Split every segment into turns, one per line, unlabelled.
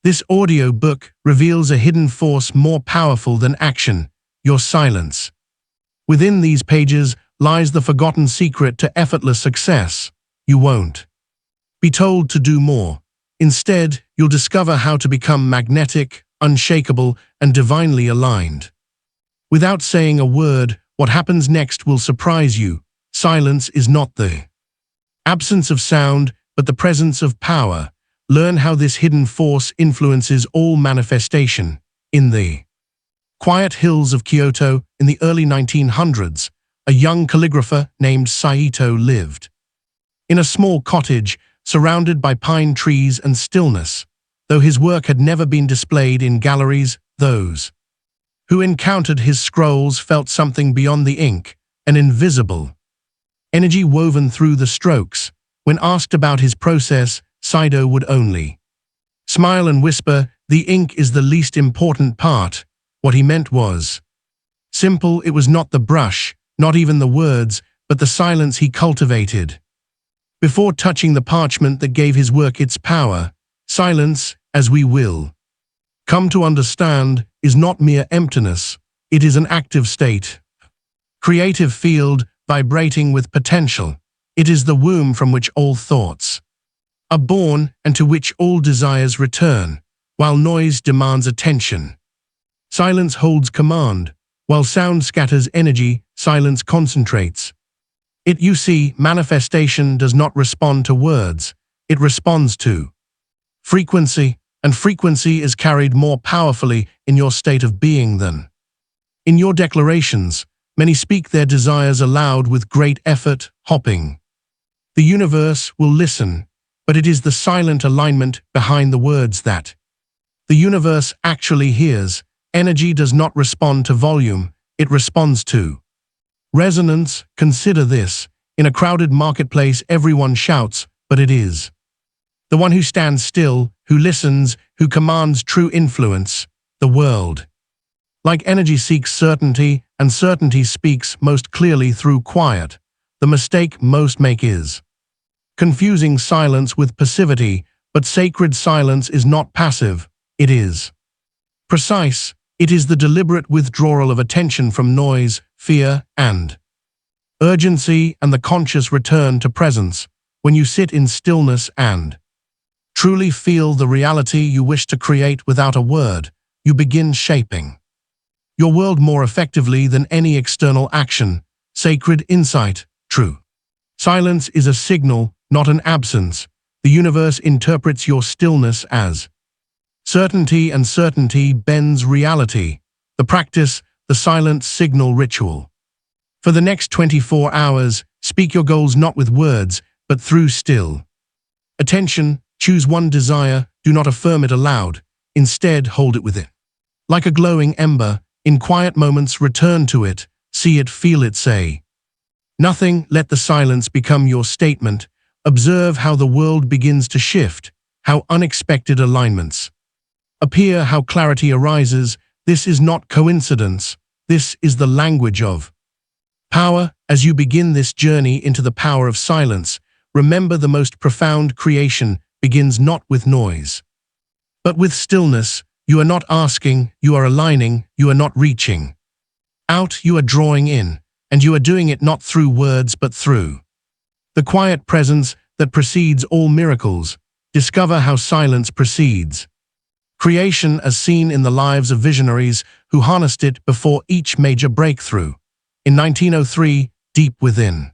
This audiobook reveals a hidden force more powerful than action, your silence. Within these pages lies the forgotten secret to effortless success. You won't be told to do more. Instead, you'll discover how to become magnetic, unshakable, and divinely aligned. Without saying a word, what happens next will surprise you. Silence is not the absence of sound, but the presence of power. Learn how this hidden force influences all manifestation. In the quiet hills of Kyoto in the early 1900s, a young calligrapher named Saito lived. In a small cottage, surrounded by pine trees and stillness, though his work had never been displayed in galleries, those who encountered his scrolls felt something beyond the ink, an invisible energy woven through the strokes. When asked about his process, Saito would only smile and whisper, "The ink is the least important part." What he meant was simple. It was not the brush, not even the words, but the silence he cultivated before touching the parchment that gave his work its power. Silence, as we will come to understand, is not mere emptiness. It is an active state, creative field vibrating with potential. It is the womb from which all thoughts are born and to which all desires return. While noise demands attention, silence holds command. While sound scatters energy, silence concentrates it. You see, manifestation does not respond to words. It responds to frequency, and frequency is carried more powerfully in your state of being than in your declarations. Many speak their desires aloud with great effort, hoping the universe will listen, but it is the silent alignment behind the words that the universe actually hears. Energy does not respond to volume, it responds to resonance. Consider this. In a crowded marketplace, everyone shouts, but it is the one who stands still, who listens, who commands true influence. The world, like energy, seeks certainty, and certainty speaks most clearly through quiet. The mistake most make is confusing silence with passivity, but sacred silence is not passive, it is precise. It is the deliberate withdrawal of attention from noise, fear, and urgency, and the conscious return to presence. When you sit in stillness and truly feel the reality you wish to create without a word, you begin shaping your world more effectively than any external action. Sacred insight, true silence is a signal, not an absence. The universe interprets your stillness as certainty, and certainty bends reality. The practice, the silent signal ritual. For the next 24 hours, speak your goals not with words, but through still attention. Choose one desire, do not affirm it aloud. Instead, hold it within. Like a glowing ember, in quiet moments return to it, see it, feel it, say nothing. Let the silence become your statement. Observe how the world begins to shift, how unexpected alignments appear, how clarity arises. This is not coincidence. This is the language of power. As you begin this journey into the power of silence, remember the most profound creation begins not with noise, but with stillness. You are not asking, you are aligning. You are not reaching out, you are drawing in. And you are doing it not through words but through the quiet presence that precedes all miracles. Discover how silence precedes creation, as seen in the lives of visionaries who harnessed it before each major breakthrough. In 1903, deep within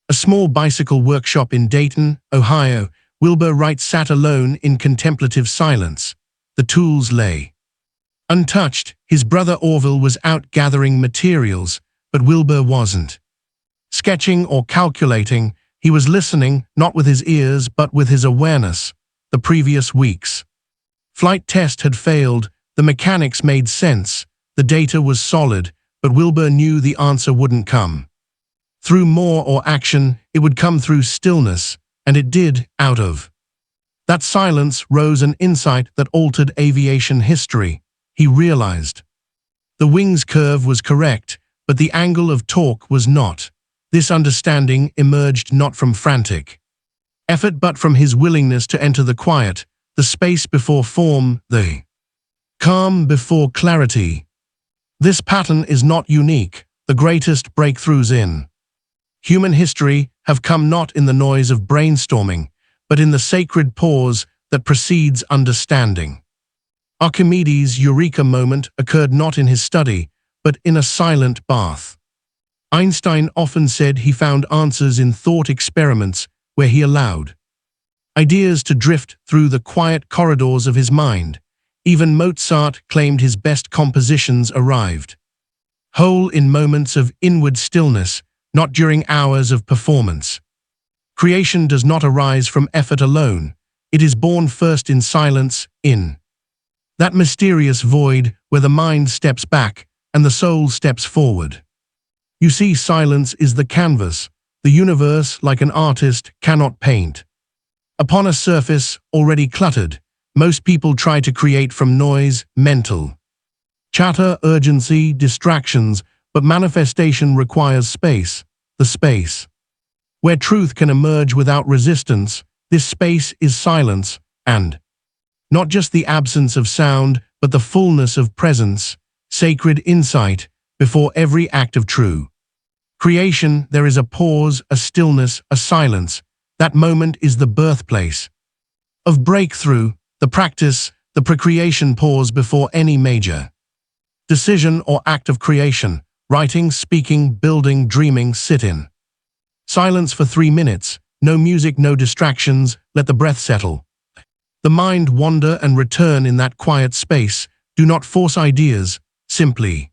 a small bicycle workshop in Dayton, Ohio, Wilbur Wright sat alone in contemplative silence. The tools lay untouched. His brother Orville was out gathering materials, but Wilbur wasn't sketching or calculating. He was listening, not with his ears but with his awareness. The previous week's flight test had failed. The mechanics made sense. The data was solid, but Wilbur knew the answer wouldn't come through more or action. It would come through stillness, and it did. Out of that silence rose an insight that altered aviation history. He realized the wing's curve was correct, but the angle of torque was not. This understanding emerged not from frantic effort but from his willingness to enter the quiet. the space before form, the calm before clarity. This pattern is not unique. The greatest breakthroughs in human history have come not in the noise of brainstorming, but in the sacred pause that precedes understanding. Archimedes' eureka moment occurred not in his study, but in a silent bath. Einstein often said he found answers in thought experiments where he allowed ideas to drift through the quiet corridors of his mind. Even Mozart claimed his best compositions arrived whole in moments of inward stillness, not during hours of performance. Creation does not arise from effort alone. It is born first in silence, in that mysterious void where the mind steps back and the soul steps forward. You see, silence is the canvas. The universe, like an artist, cannot paint upon a surface already cluttered. Most people try to create from noise, mental chatter, urgency, distractions, but manifestation requires space, the space where truth can emerge without resistance. This space is silence, and not just the absence of sound, but the fullness of presence, sacred insight before every act of true creation. There is a pause, a stillness, a silence. That moment is the birthplace of breakthrough, the practice, the procreation pause before any major decision or act of creation. Writing, speaking, building, dreaming, sit in silence for 3 minutes. No music, no distractions. Let the breath settle. The mind wander and return in that quiet space. Do not force ideas, simply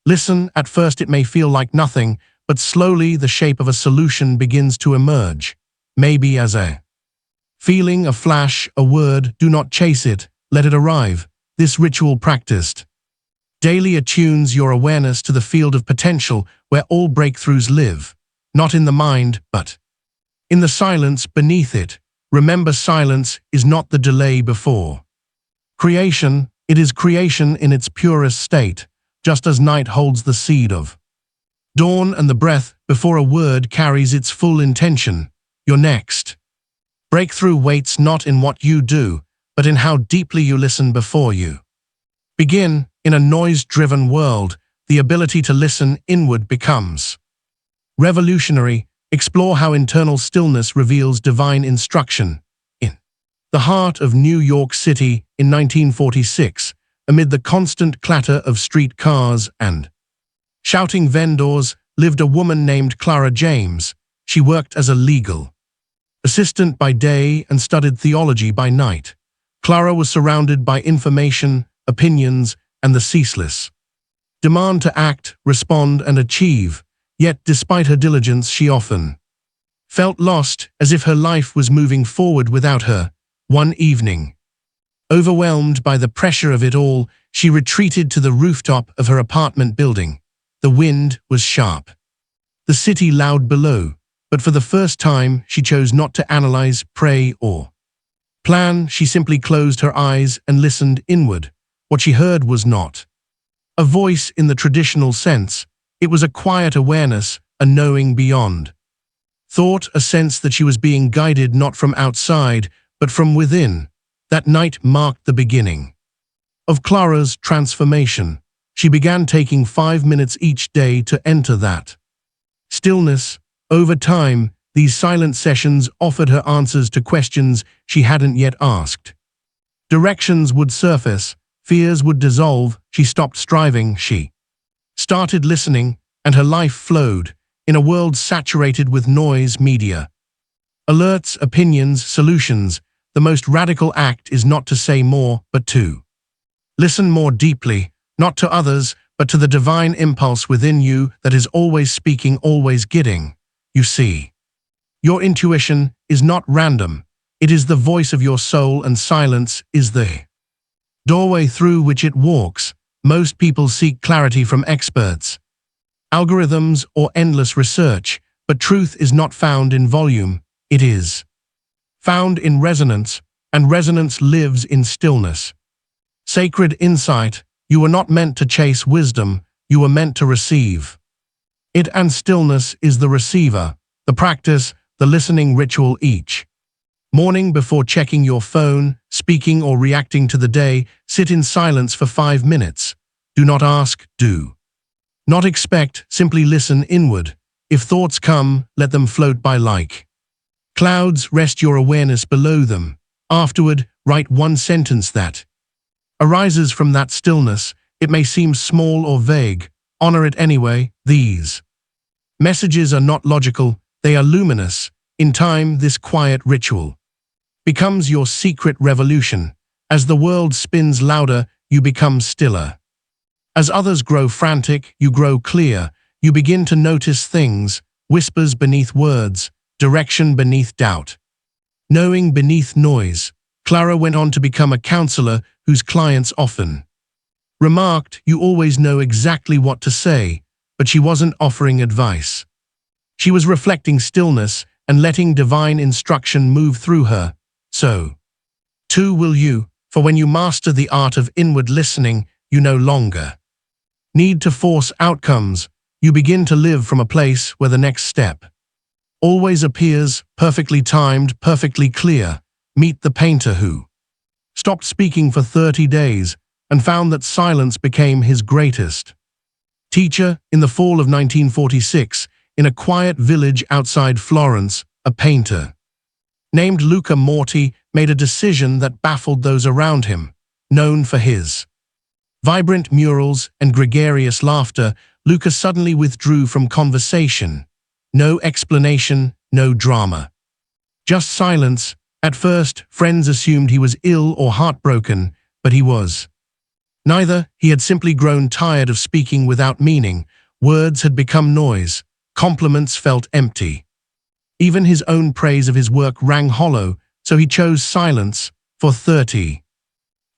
listen. At first it may feel like nothing, but slowly the shape of a solution begins to emerge. Maybe as a feeling, a flash, a word. Do not chase it, let it arrive. This ritual practiced daily attunes your awareness to the field of potential where all breakthroughs live, not in the mind, but in the silence beneath it. Remember, silence is not the delay before creation. It is creation in its purest state, just as night holds the seed of dawn and the breath before a word carries its full intention. Your next breakthrough waits not in what you do, but in how deeply you listen before you begin. In a noise-driven world, the ability to listen inward becomes revolutionary. Explore how internal stillness reveals divine instruction. In the heart of New York City in 1946, amid the constant clatter of street cars and shouting vendors, lived a woman named Clara James. She worked as a legal assistant by day and studied theology by night. Clara was surrounded by information, opinions, and the ceaseless demand to act, respond, and achieve. Yet, despite her diligence, she often felt lost, as if her life was moving forward without her. One evening, overwhelmed by the pressure of it all, she retreated to the rooftop of her apartment building. The wind was sharp, the city loud below, but for the first time, she chose not to analyze, pray, or plan. She simply closed her eyes and listened inward. What she heard was not a voice in the traditional sense. It was a quiet awareness, a knowing beyond thought, a sense that she was being guided not from outside, but from within. That night marked the beginning of Clara's transformation. She began taking 5 minutes each day to enter that stillness. Over time, these silent sessions offered her answers to questions she hadn't yet asked. Directions would surface, fears would dissolve. She stopped striving, she started listening, and her life flowed. In a world saturated with noise, media, alerts, opinions, solutions, the most radical act is not to say more, but to listen more deeply, not to others, but to the divine impulse within you that is always speaking, always guiding. You see, your intuition is not random. It is the voice of your soul, and silence is the doorway through which it walks. Most people seek clarity from experts, algorithms, or endless research, but truth is not found in volume. It is found in resonance, and resonance lives in stillness. Sacred insight. You were not meant to chase wisdom, you were meant to receive it, and stillness is the receiver, the practice, the listening ritual. Each Morning before checking your phone, speaking or reacting to the day, sit in silence for 5 minutes. Do not ask, do not expect, simply listen inward. If thoughts come, let them float by like clouds, rest your awareness below them. Afterward, write one sentence that arises from that stillness. It may seem small or vague. Honor it anyway. These messages are not logical, they are luminous. In time, this quiet ritual becomes your secret revolution. As the world spins louder, you become stiller. As others grow frantic, you grow clear. You begin to notice things, whispers beneath words, direction beneath doubt, knowing beneath noise. Clara went on to become a counselor whose clients often remarked, "You always know exactly what to say," but she wasn't offering advice. She was reflecting stillness and letting divine instruction move through her. So, too will you, for when you master the art of inward listening, you no longer need to force outcomes. You begin to live from a place where the next step always appears, perfectly timed, perfectly clear. Meet the painter who stopped speaking for 30 days and found that silence became his greatest teacher. In the fall of 1946, in a quiet village outside Florence, a painter named Luca Morti made a decision that baffled those around him. Known for his vibrant murals and gregarious laughter, Luca suddenly withdrew from conversation. No explanation, no drama. Just silence. At first, friends assumed he was ill or heartbroken, but he was neither. He had simply grown tired of speaking without meaning. Words had become noise. Compliments felt empty. Even his own praise of his work rang hollow, so he chose silence. For 30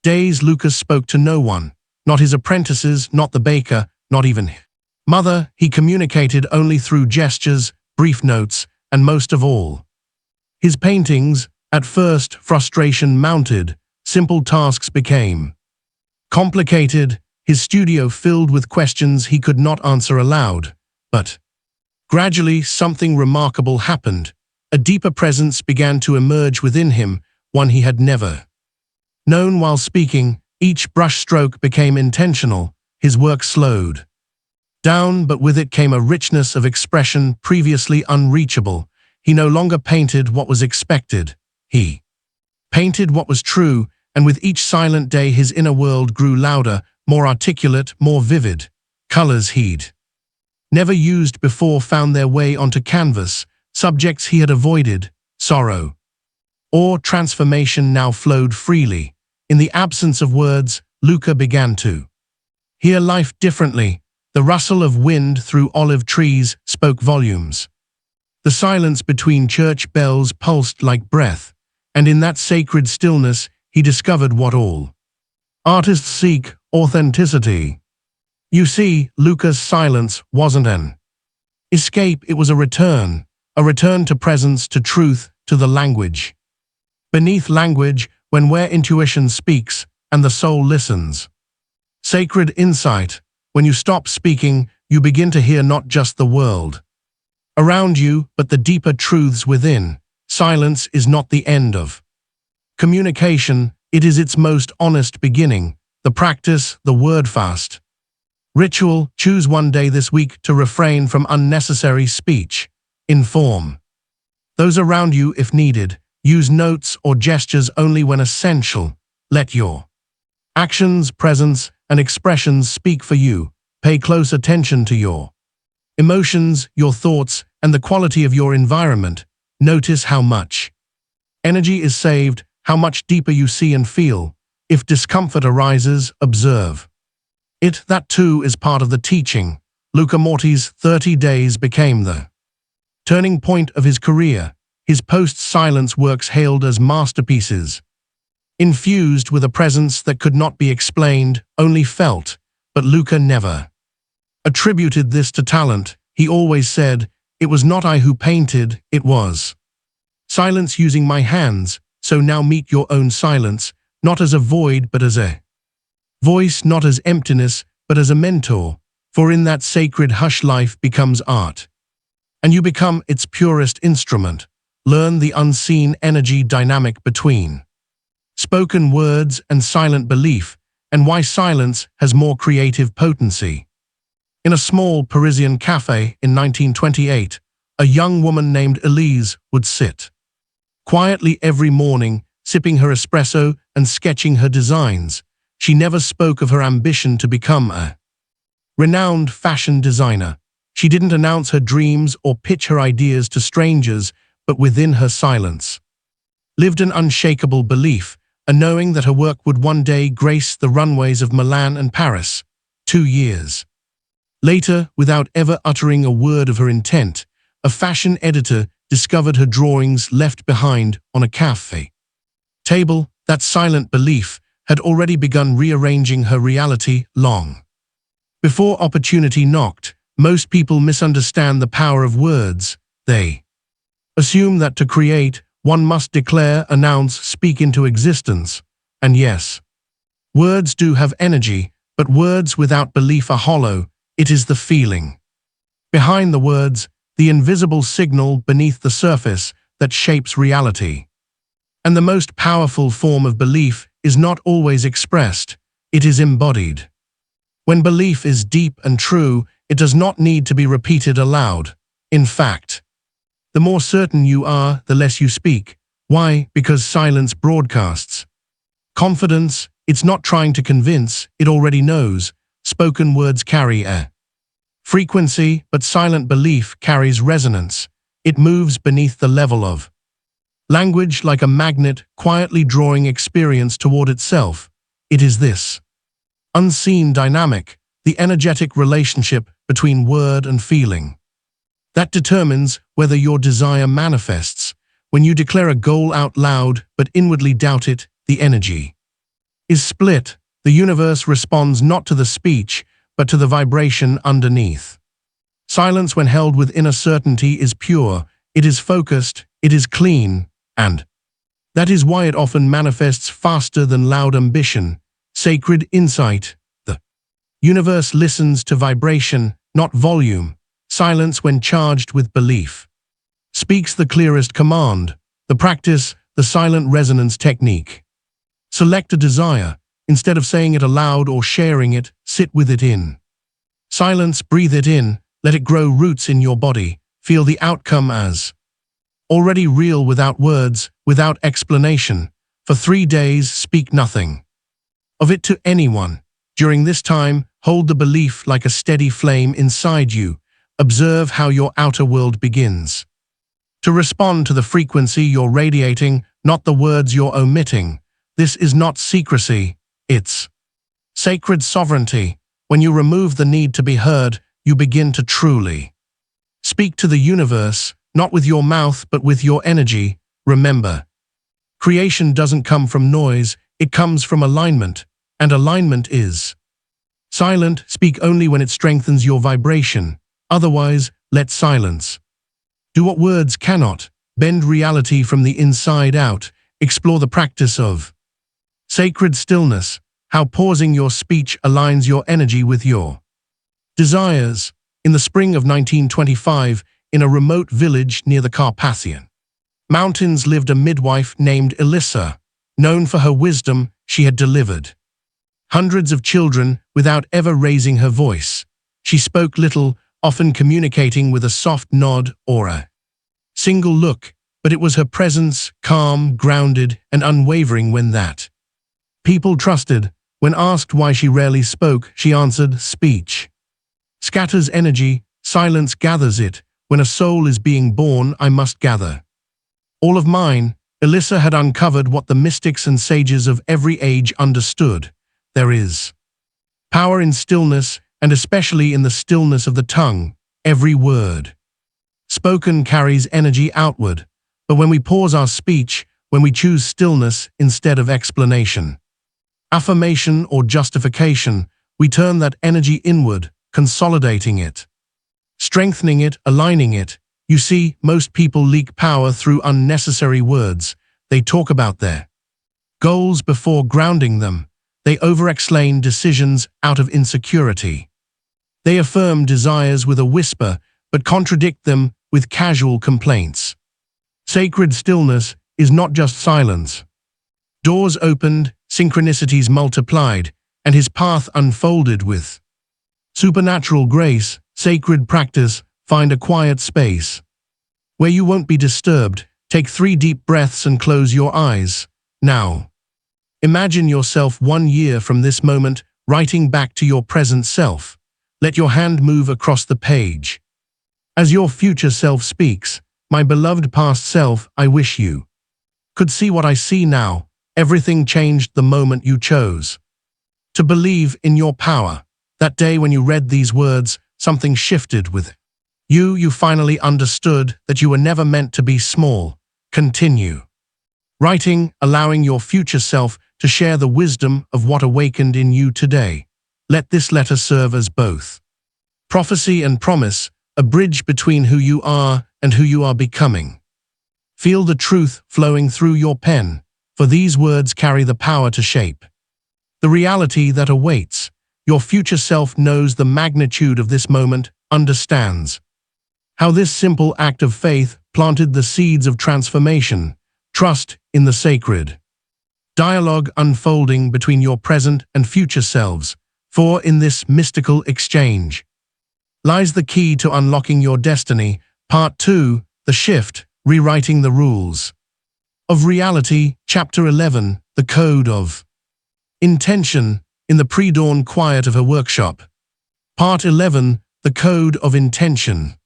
days, Lucas spoke to no one. Not his apprentices, not the baker, not even his mother. He communicated only through gestures, brief notes, and most of all, his paintings. At first, frustration mounted. Simple tasks became complicated. His studio filled with questions he could not answer aloud. But gradually, something remarkable happened. A deeper presence began to emerge within him, one he had never known. While speaking, each brushstroke became intentional. His work slowed down, but with it came a richness of expression previously unreachable. He no longer painted what was expected. He painted what was true, and with each silent day his inner world grew louder, more articulate, more vivid. Colors he'd never used before found their way onto canvas. Subjects he had avoided, sorrow or transformation, now flowed freely. In the absence of words, Luca began to hear life differently. The rustle of wind through olive trees spoke volumes. The silence between church bells pulsed like breath, and in that sacred stillness he discovered what all artists seek: authenticity. You see, Luca's silence wasn't an escape, it was a return to presence, to truth, to the language beneath language, where intuition speaks and the soul listens. Sacred insight. When you stop speaking, you begin to hear not just the world around you, but the deeper truths within. Silence is not the end of communication, it is its most honest beginning. The practice, the word fast ritual. Choose one day this week to refrain from unnecessary speech. Inform those around you if needed. Use notes or gestures only when essential. Let your actions, presence, and expressions speak for you. Pay close attention to your emotions, your thoughts, and the quality of your environment. Notice how much energy is saved, how much deeper you see and feel. If discomfort arises, observe it. That too is part of the teaching. Luca Morti's 30 days became the turning point of his career. His post-silence works hailed as masterpieces, infused with a presence that could not be explained, only felt. But Luca never attributed this to talent. He always said, "It was not I who painted, it was silence using my hands." So now meet your own silence, not as a void but as a voice, not as emptiness but as a mentor. For in that sacred hush life becomes art, and you become its purest instrument. learn the unseen energy dynamic between spoken words and silent belief, and why silence has more creative potency. In a small Parisian cafe in 1928, a young woman named Elise would sit quietly every morning, sipping her espresso and sketching her designs. She never spoke of her ambition to become a renowned fashion designer. She didn't announce her dreams or pitch her ideas to strangers, but within her silence lived an unshakable belief, a knowing that her work would one day grace the runways of Milan and Paris. 2 years later, without ever uttering a word of her intent, a fashion editor discovered her drawings left behind on a cafe table. That silent belief had already begun rearranging her reality long before opportunity knocked. Most people misunderstand the power of words. They assume that to create, one must declare, announce, speak into existence. And yes, words do have energy, but words without belief are hollow. It is the feeling behind the words, the invisible signal beneath the surface, that shapes reality. And the most powerful form of belief is not always expressed, it is embodied. When belief is deep and true, it does not need to be repeated aloud. In fact, the more certain you are, the less you speak. Why? Because silence broadcasts confidence. It's not trying to convince, it already knows. Spoken words carry a frequency, but silent belief carries resonance. It moves beneath the level of language like a magnet, quietly drawing experience toward itself. It is this unseen dynamic, the energetic relationship between word and feeling, that determines whether your desire manifests. When you declare a goal out loud but inwardly doubt it, the energy is split. The universe responds not to the speech, but to the vibration underneath. Silence, when held with inner certainty, is pure, it is focused, it is clean, and that is why it often manifests faster than loud ambition. Sacred insight. The universe listens to vibration, not volume. Silence, when charged with belief, speaks the clearest command. The practice, the silent resonance technique. Select a desire. Instead of saying it aloud or sharing it, sit with it in silence, breathe it in, let it grow roots in your body. Feel the outcome as already real, without words, without explanation. For 3 days, speak nothing of it to anyone. During this time, hold the belief like a steady flame inside you. Observe how your outer world begins to respond to the frequency you're radiating, not the words you're omitting. This is not secrecy, it's sacred sovereignty. When you remove the need to be heard, you begin to truly speak to the universe, not with your mouth but with your energy. Remember, creation doesn't come from noise, it comes from alignment, and alignment is silent. Speak only when it strengthens your vibration. Otherwise, let silence do what words cannot. Bend reality from the inside out. Explore the practice of sacred stillness, how pausing your speech aligns your energy with your desires. In the spring of 1925, in a remote village near the Carpathian Mountains lived a midwife named Elissa. Known for her wisdom, she had delivered hundreds of children without ever raising her voice. She spoke little, often communicating with a soft nod or a single look, but it was her presence, calm, grounded, and unwavering, when that people trusted. When asked why she rarely spoke, she answered, "Speech scatters energy, silence gathers it. When a soul is being born, I must gather all of mine." Elissa had uncovered what the mystics and sages of every age understood. There is power in stillness, and especially in the stillness of the tongue. Every word spoken carries energy outward. But when we pause our speech, when we choose stillness instead of explanation, affirmation, or justification, we turn that energy inward, consolidating it, strengthening it, aligning it. You see, most people leak power through unnecessary words. They talk about their goals before grounding them. They over-explain decisions out of insecurity. They affirm desires with a whisper, but contradict them with casual complaints. Sacred stillness is not just silence. Doors opened, synchronicities multiplied, and his path unfolded with supernatural grace. Sacred practice. Find a quiet space where you won't be disturbed. Take 3 deep breaths and close your eyes. Now, imagine yourself 1 year from this moment, writing back to your present self. Let your hand move across the page. As your future self speaks, my beloved past self, I wish you could see what I see now. Everything changed the moment you chose to believe in your power. That day when you read these words, something shifted with you. You finally understood that you were never meant to be small. Continue writing, allowing your future self to share the wisdom of what awakened in you today. Let this letter serve as both prophecy and promise, a bridge between who you are and who you are becoming. Feel the truth flowing through your pen, for these words carry the power to shape the reality that awaits. Your future self knows the magnitude of this moment, understands how this simple act of faith planted the seeds of transformation. Trust in the sacred dialogue unfolding between your present and future selves, for in this mystical exchange lies the key to unlocking your destiny. Part 2, The Shift, Rewriting the Rules of Reality. Chapter 11, The Code of Intention. In the pre-dawn quiet of her workshop. Part 11, The Code of Intention.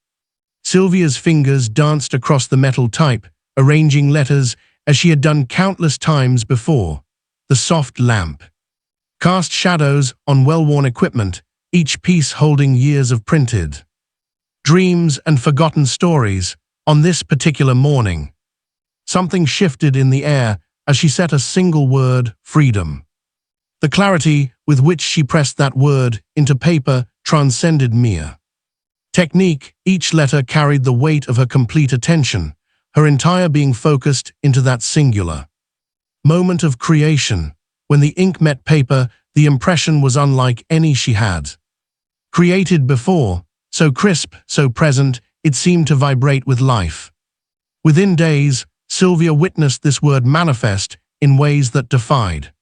Sylvia's fingers danced across the metal type, arranging letters as she had done countless times before. The soft lamp cast shadows on well-worn equipment, each piece holding years of printed dreams and forgotten stories. On this particular morning, something shifted in the air as she said a single word: freedom. The clarity with which she pressed that word into paper transcended mere technique. Each letter carried the weight of her complete attention, her entire being focused into that singular moment of creation. When the ink met paper, the impression was unlike any she had created before, so crisp, so present, it seemed to vibrate with life. Within days, Sylvia witnessed this word manifest in ways that defied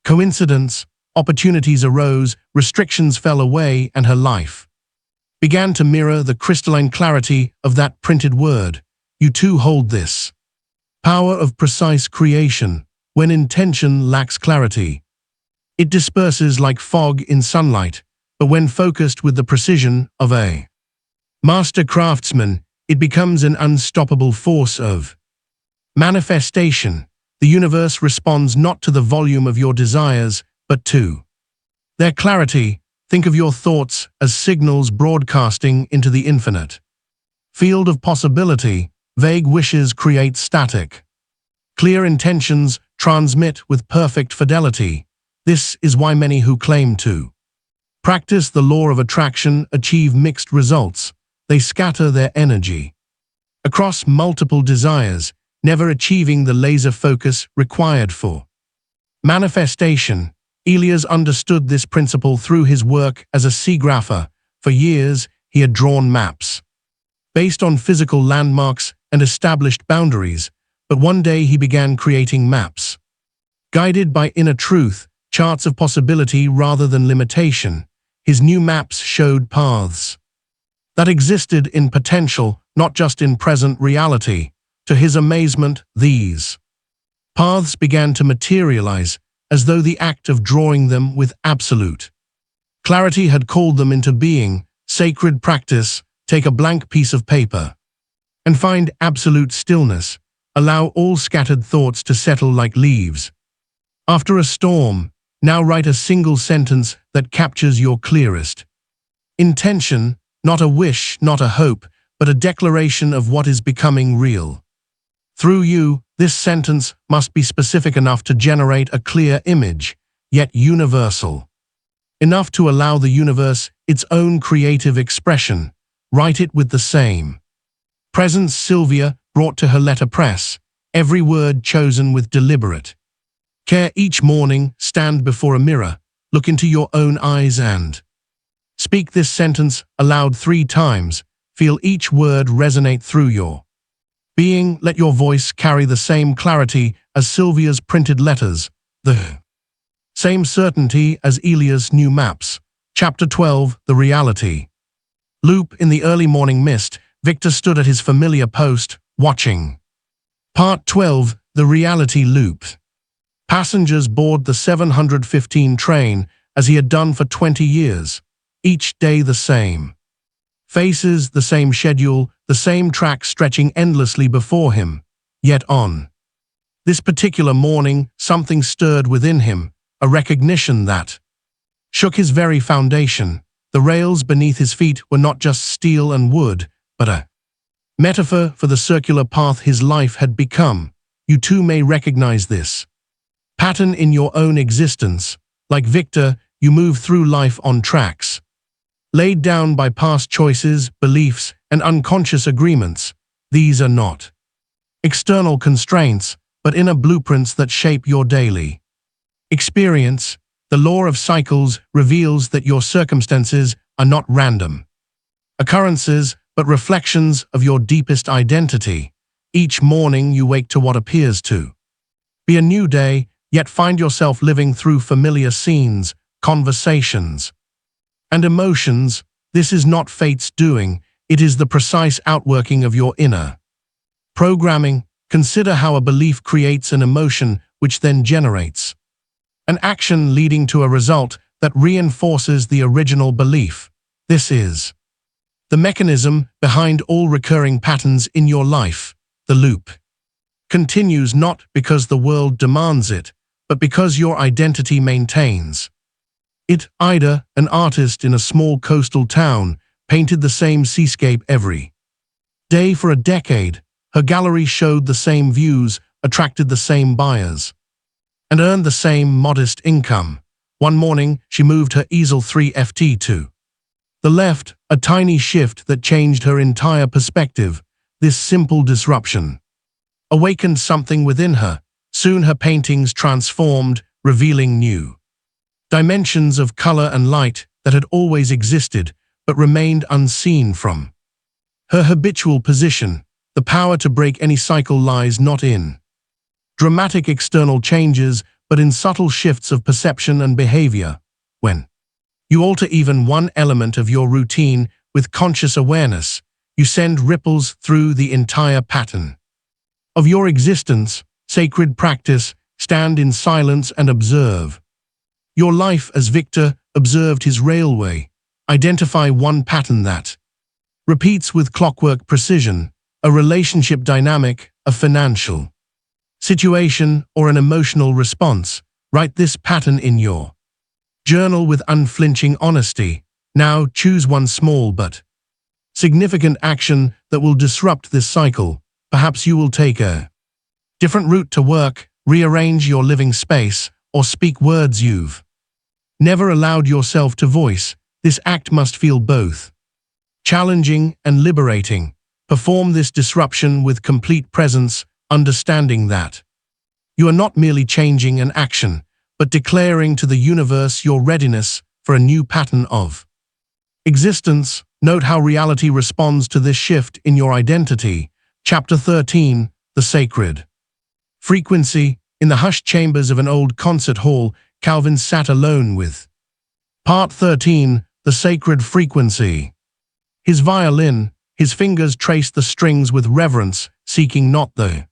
coincidence. Opportunities arose, restrictions fell away, and her life began to mirror the crystalline clarity of that printed word. You too hold this power of precise creation. When intention lacks clarity, it disperses like fog in sunlight, but when focused with the precision of a master craftsman, it becomes an unstoppable force of manifestation. The universe responds not to the volume of your desires, but to their clarity. Think of your thoughts as signals broadcasting into the infinite field of possibility. Vague wishes create static. Clear intentions transmit with perfect fidelity. This is why many who claim to practice the law of attraction achieve mixed results. They scatter their energy across multiple desires, never achieving the laser focus required for manifestation. Elias understood this principle through his work as a seagrapher. For years, he had drawn maps based on physical landmarks and established boundaries, but one day he began creating maps guided by inner truth, charts of possibility rather than limitation. His new maps showed paths that existed in potential, not just in present reality. To his amazement, these paths began to materialize, as though the act of drawing them with absolute clarity had called them into being. Sacred practice. Take a blank piece of paper and find absolute stillness. Allow all scattered thoughts to settle like leaves after a storm. Now write a single sentence that captures your clearest intention. Not a wish, not a hope, but a declaration of what is becoming real through you. This sentence must be specific enough to generate a clear image, yet universal enough to allow the universe its own creative expression. Write it with the same presence Sylvia brought to her letterpress, every word chosen with deliberate care. Each morning, stand before a mirror, look into your own eyes and speak this sentence aloud 3 times. Feel each word resonate through your Being, let your voice carry the same clarity as Sylvia's printed letters, the same certainty as Elia's new maps. Chapter 12, The Reality. Loop. In the early morning mist, Victor stood at his familiar post, watching. Part 12, The Reality Loop. Passengers board the 715 train, as he had done for 20 years. Each day the same. Faces, the same schedule, the same track stretching endlessly before him. Yet on this particular morning, something stirred within him, a recognition that shook his very foundation. The rails beneath his feet were not just steel and wood, but a metaphor for the circular path his life had become. You too may recognize this pattern in your own existence. Like Victor, you move through life on tracks laid down by past choices, beliefs, and unconscious agreements. These are not external constraints, but inner blueprints that shape your daily experience. The law of cycles reveals that your circumstances are not random occurrences, but reflections of your deepest identity. Each morning you wake to what appears to be a new day, yet find yourself living through familiar scenes, conversations, and emotions. This is not fate's doing, it is the precise outworking of your inner programming. Consider how a belief creates an emotion which then generates an action leading to a result that reinforces the original belief. This is the mechanism behind all recurring patterns in your life. The loop continues not because the world demands it, but because your identity maintains it. Ida, an artist in a small coastal town, painted the same seascape every day for a decade. Her gallery showed the same views, attracted the same buyers, and earned the same modest income. One morning, she moved her easel 3ft to the left, a tiny shift that changed her entire perspective. This simple disruption awakened something within her. Soon her paintings transformed, revealing new dimensions of color and light that had always existed but remained unseen from her habitual position. The power to break any cycle lies not in dramatic external changes, but in subtle shifts of perception and behavior. When you alter even one element of your routine with conscious awareness, you send ripples through the entire pattern of your existence. Sacred practice. Stand in silence and observe your life as Victor observed his railway. Identify one pattern that repeats with clockwork precision, a relationship dynamic, a financial situation, or an emotional response. Write this pattern in your journal with unflinching honesty. Now choose one small but significant action that will disrupt this cycle. Perhaps you will take a different route to work, rearrange your living space, or speak words you've never allowed yourself to voice. This act must feel both challenging and liberating. Perform this disruption with complete presence, understanding that you are not merely changing an action, but declaring to the universe your readiness for a new pattern of existence. Note how reality responds to this shift in your identity. Chapter 13, The Sacred Frequency. In the hushed chambers of an old concert hall, Calvin sat alone with Part 13, The Sacred Frequency. His violin, his fingers traced the strings with reverence, seeking not the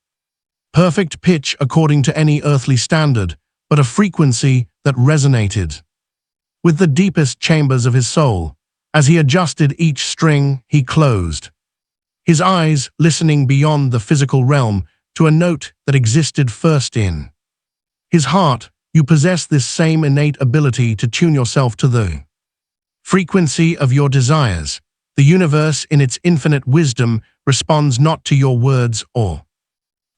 perfect pitch according to any earthly standard, but a frequency that resonated with the deepest chambers of his soul. As he adjusted each string, he closed his eyes, listening beyond the physical realm to a note that existed first in his heart. You possess this same innate ability to tune yourself to the frequency of your desires. The universe, in its infinite wisdom, responds not to your words or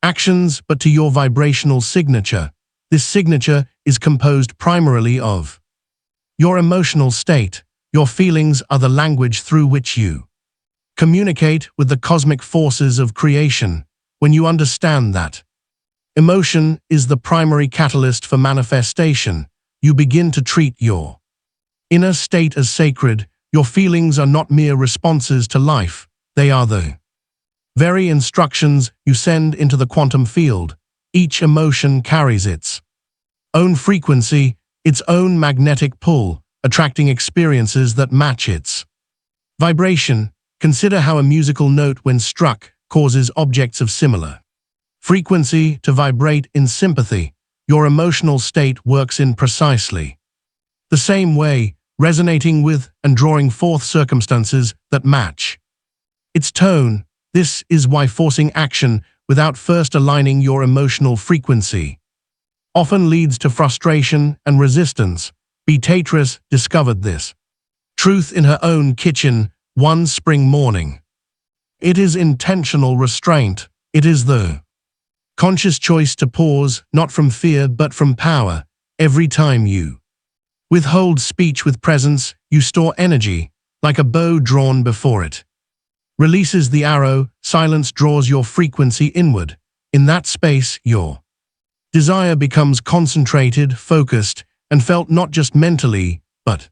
actions, but to your vibrational signature. This signature is composed primarily of your emotional state. Your feelings are the language through which you communicate with the cosmic forces of creation. When you understand that emotion is the primary catalyst for manifestation, you begin to treat your inner state as sacred. Your feelings are not mere responses to life, they are the Very instructions you send into the quantum field. Each emotion carries its own frequency, its own magnetic pull, attracting experiences that match its vibration. Consider how a musical note, when struck, causes objects of similar frequency to vibrate in sympathy. Your emotional state works in precisely the same way, resonating with and drawing forth circumstances that match its tone. This is why forcing action without first aligning your emotional frequency often leads to frustration and resistance. Beatrice discovered this truth in her own kitchen one spring morning. It is intentional restraint. It is the conscious choice to pause, not from fear but from power. Every time you withhold speech with presence, you store energy, like a bow drawn before it releases the arrow. Silence draws your frequency inward. In that space, your desire becomes concentrated, focused, and felt not just mentally, but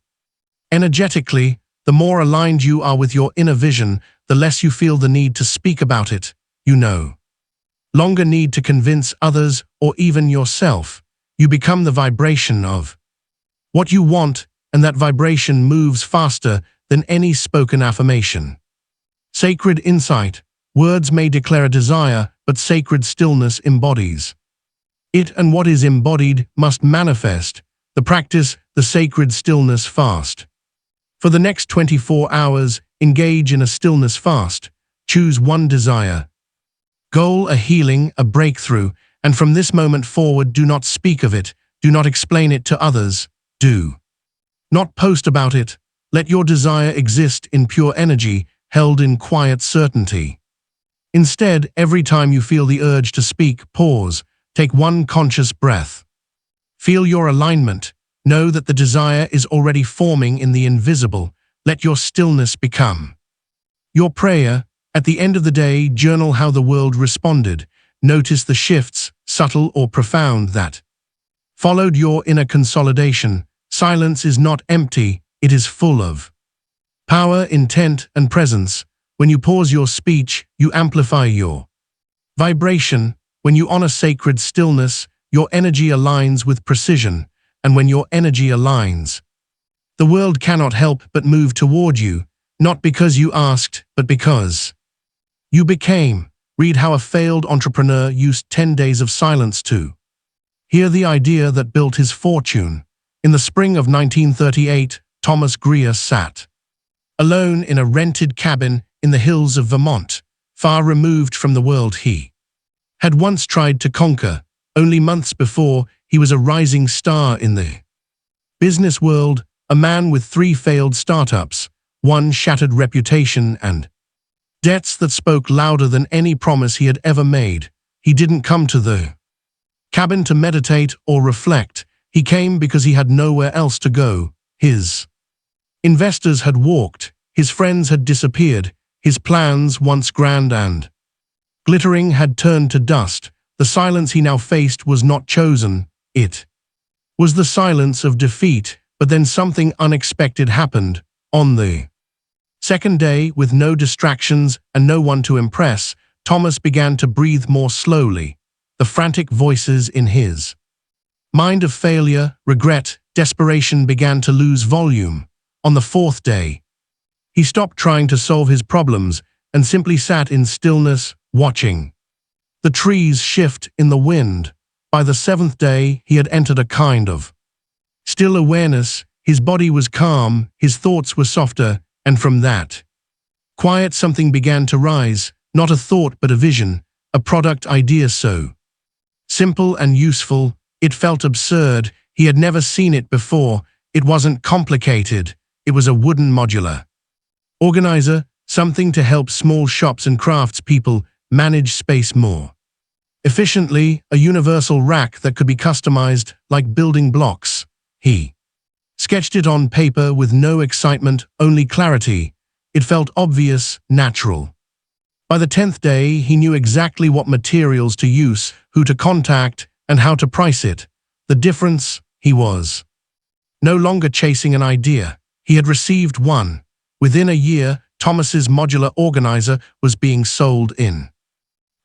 energetically. The more aligned you are with your inner vision, the less you feel the need to speak about it. You no longer need to convince others or even yourself. You become the vibration of what you want, and that vibration moves faster than any spoken affirmation. Sacred insight. Words may declare a desire, but sacred stillness embodies it, and what is embodied must manifest. The practice, the sacred stillness fast. For the next 24 hours, engage in a stillness fast. Choose one desire, goal, a healing, a breakthrough, and from this moment forward, do not speak of it, do not explain it to others, do not post about it. Let your desire exist in pure energy, held in quiet certainty. Instead, every time you feel the urge to speak, pause, take one conscious breath. Feel your alignment. Know that the desire is already forming in the invisible. Let your stillness become your prayer. At the end of the day, journal how the world responded. Notice the shifts, subtle or profound, that followed your inner consolidation. Silence is not empty, it is full of power, intent, and presence. When you pause your speech, you amplify your vibration. When you honor sacred stillness, your energy aligns with precision. And when your energy aligns, the world cannot help but move toward you, not because you asked, but because you became. Read how a failed entrepreneur used 10 days of silence to hear the idea that built his fortune. In the spring of 1938, Thomas Grier sat alone in a rented cabin in the hills of Vermont, far removed from the world he had once tried to conquer. Only months before, he was a rising star in the business world, a man with 3 failed startups, 1 shattered reputation, and debts that spoke louder than any promise he had ever made. He didn't come to the cabin to meditate or reflect. He came because he had nowhere else to go. His investors had walked, his friends had disappeared, his plans, once grand and glittering, had turned to dust. The silence he now faced was not chosen, it was the silence of defeat. But then something unexpected happened. On the second day, with no distractions and no one to impress, Thomas began to breathe more slowly. The frantic voices in his mind of failure, regret, desperation began to lose volume. On the 4th day, he stopped trying to solve his problems and simply sat in stillness, watching the trees shift in the wind. By the 7th day, he had entered a kind of still awareness. His body was calm, his thoughts were softer, and from that quiet something began to rise, not a thought but a vision, a product idea so simple and useful, it felt absurd. He had never seen it before. It wasn't complicated, it was a wooden modular organizer, something to help small shops and craftspeople manage space more efficiently, a universal rack that could be customized like building blocks. He sketched it on paper with no excitement, only clarity. It felt obvious, natural. By the 10th day, he knew exactly what materials to use, who to contact, and how to price it. The difference, he was no longer chasing an idea. He had received one. Within a year, Thomas's modular organizer was being sold in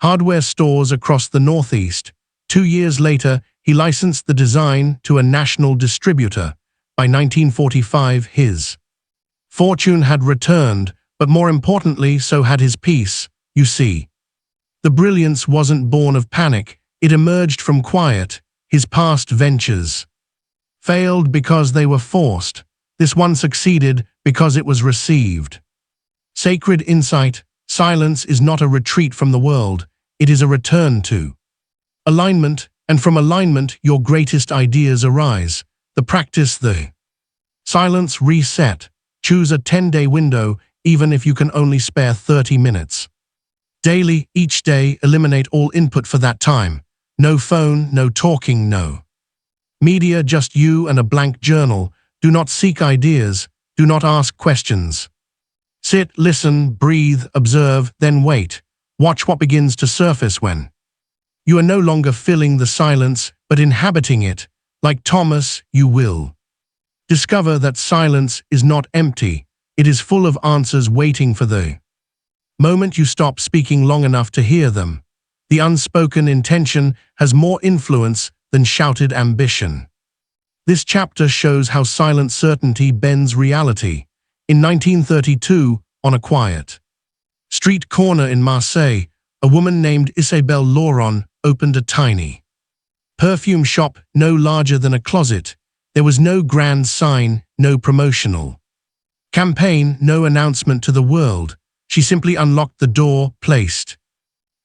hardware stores across the Northeast. 2 years later, he licensed the design to a national distributor. By 1945, his fortune had returned, but more importantly, so had his peace. You see, the brilliance wasn't born of panic, it emerged from quiet. His past ventures failed because they were forced. This one succeeded because it was received. Sacred insight, silence is not a retreat from the world, it is a return to alignment, and from alignment your greatest ideas arise. The practice, the silence reset. Choose a 10-day window, even if you can only spare 30 minutes. Daily, each day, eliminate all input for that time. No phone, no talking, no media, just you and a blank journal. Do not seek ideas, do not ask questions. Sit, listen, breathe, observe, then wait. Watch what begins to surface when you are no longer filling the silence, but inhabiting it. Like Thomas, you will discover that silence is not empty, it is full of answers waiting for the moment you stop speaking long enough to hear them. The unspoken intention has more influence than shouted ambition. This chapter shows how silent certainty bends reality. In 1932, on a quiet street corner in Marseille, a woman named Isabelle Lauron opened a tiny perfume shop no larger than a closet. There was no grand sign, no promotional campaign, no announcement to the world. She simply unlocked the door, placed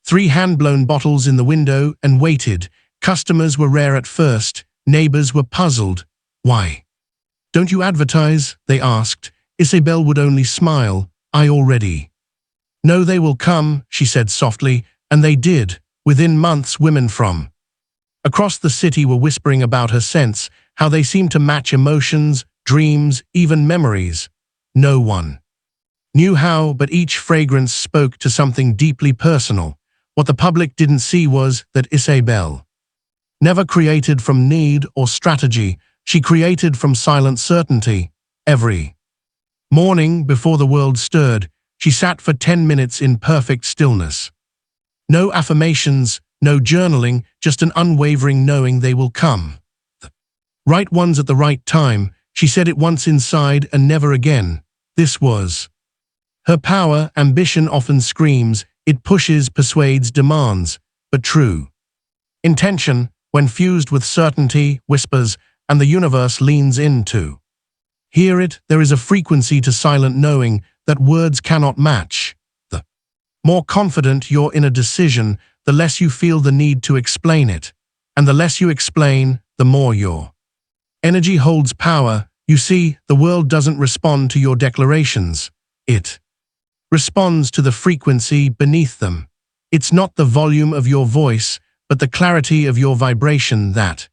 3 hand-blown bottles in the window, and waited. Customers were rare at first. Neighbors were puzzled. Why don't you advertise? They asked. Isabelle would only smile. I already know they will come, she said softly, and they did. Within months, women from across the city were whispering about her scents, how they seemed to match emotions, dreams, even memories. No one knew how, but each fragrance spoke to something deeply personal. What the public didn't see was that Isabelle never created from need or strategy. She created from silent certainty. Every morning, before the world stirred, she sat for 10 minutes in perfect stillness. No affirmations, no journaling, just an unwavering knowing they will come. The right ones at the right time. She said it once inside and never again. This was her power. Ambition often screams, it pushes, persuades, demands. But true intention, when fused with certainty, whispers, and the universe leans in to hear it. There is a frequency to silent knowing that words cannot match. The more confident you're in a decision, the less you feel the need to explain it. And the less you explain, the more your energy holds power. You see, the world doesn't respond to your declarations. It responds to the frequency beneath them. It's not the volume of your voice, but the clarity of your vibration that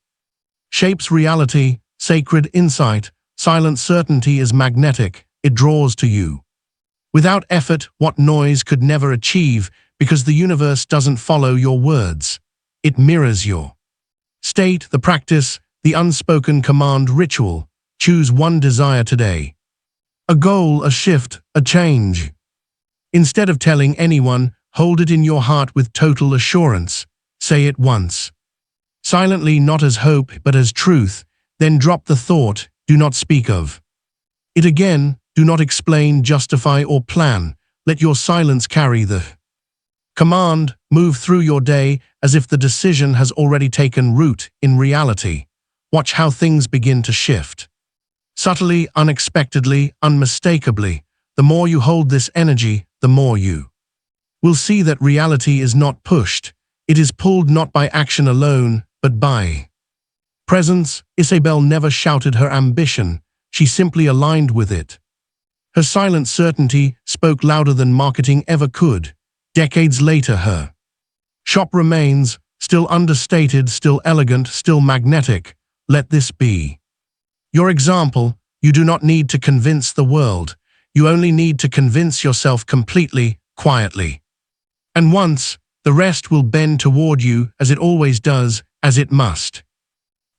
shapes reality. Sacred insight, silent certainty is magnetic. It draws to you without effort what noise could never achieve, because the universe doesn't follow your words. It mirrors your state. The practice, the unspoken command ritual. Choose one desire today. A goal, a shift, a change. Instead of telling anyone, hold it in your heart with total assurance. Say it once, silently, not as hope, but as truth. Then drop the thought. Do not speak of it again. Do not explain, justify, or plan. Let your silence carry the command. Move through your day as if the decision has already taken root in reality. Watch how things begin to shift. Subtly, unexpectedly, unmistakably. The more you hold this energy, the more you will see that reality is not pushed. It is pulled not by action alone, but by presence. Isabelle never shouted her ambition. She simply aligned with it. Her silent certainty spoke louder than marketing ever could. Decades later, her shop remains, still understated, still elegant, still magnetic. Let this be your example. You do not need to convince the world. You only need to convince yourself completely, quietly. And once, the rest will bend toward you, as it always does, as it must.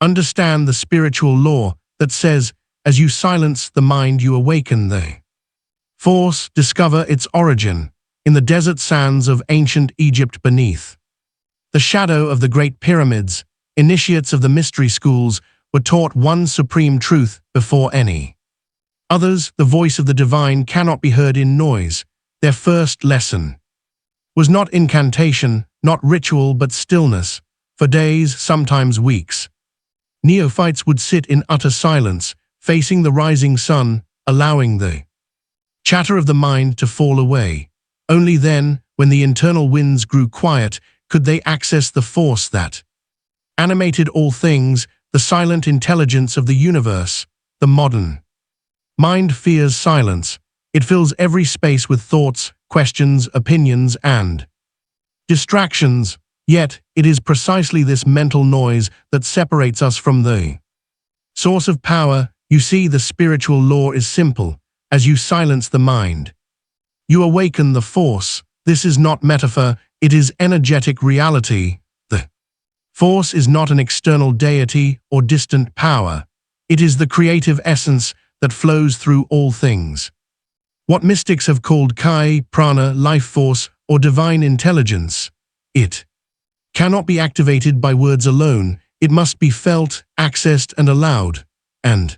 Understand the spiritual law that says, as you silence the mind, you awaken the Force, discover its origin in the desert sands of ancient Egypt beneath. The shadow of the Great Pyramids, initiates of the mystery schools were taught one supreme truth before any others. The voice of the divine cannot be heard in noise. Their first lesson was not incantation, not ritual, but stillness. For days, sometimes weeks, neophytes would sit in utter silence, facing the rising sun, allowing the chatter of the mind to fall away. Only then, when the internal winds grew quiet, could they access the force that animated all things, the silent intelligence of the universe. The modern mind fears silence. It fills every space with thoughts, questions, opinions, and distractions. Yet, it is precisely this mental noise that separates us from the source of power. You see, the spiritual law is simple. As you silence the mind, you awaken the force. This is not metaphor, it is energetic reality. The force is not an external deity or distant power. It is the creative essence that flows through all things. What mystics have called Kai, prana, life force, or divine intelligence. It cannot be activated by words alone. It must be felt, accessed, and allowed. And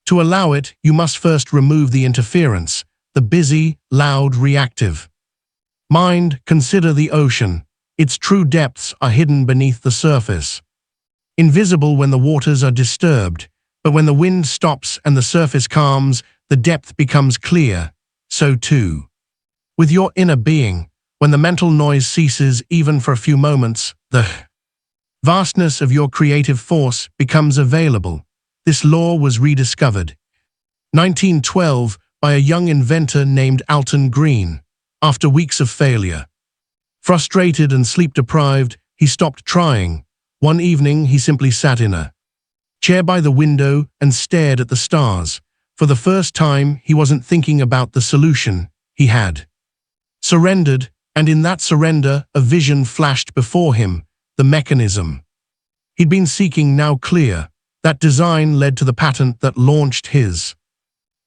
to allow it, you must first remove the interference, the busy, loud, reactive mind. Consider the ocean. Its true depths are hidden beneath the surface, invisible when the waters are disturbed. But when the wind stops and the surface calms, the depth becomes clear. So too, with your inner being, when the mental noise ceases even for a few moments, the vastness of your creative force becomes available. This law was rediscovered 1912 by a young inventor named Alton Green. After weeks of failure, frustrated and sleep-deprived, he stopped trying. One evening, he simply sat in a chair by the window and stared at the stars. For the first time, he wasn't thinking about the solution. He had surrendered, and in that surrender, a vision flashed before him. The mechanism he'd been seeking now clear. That design led to the patent that launched his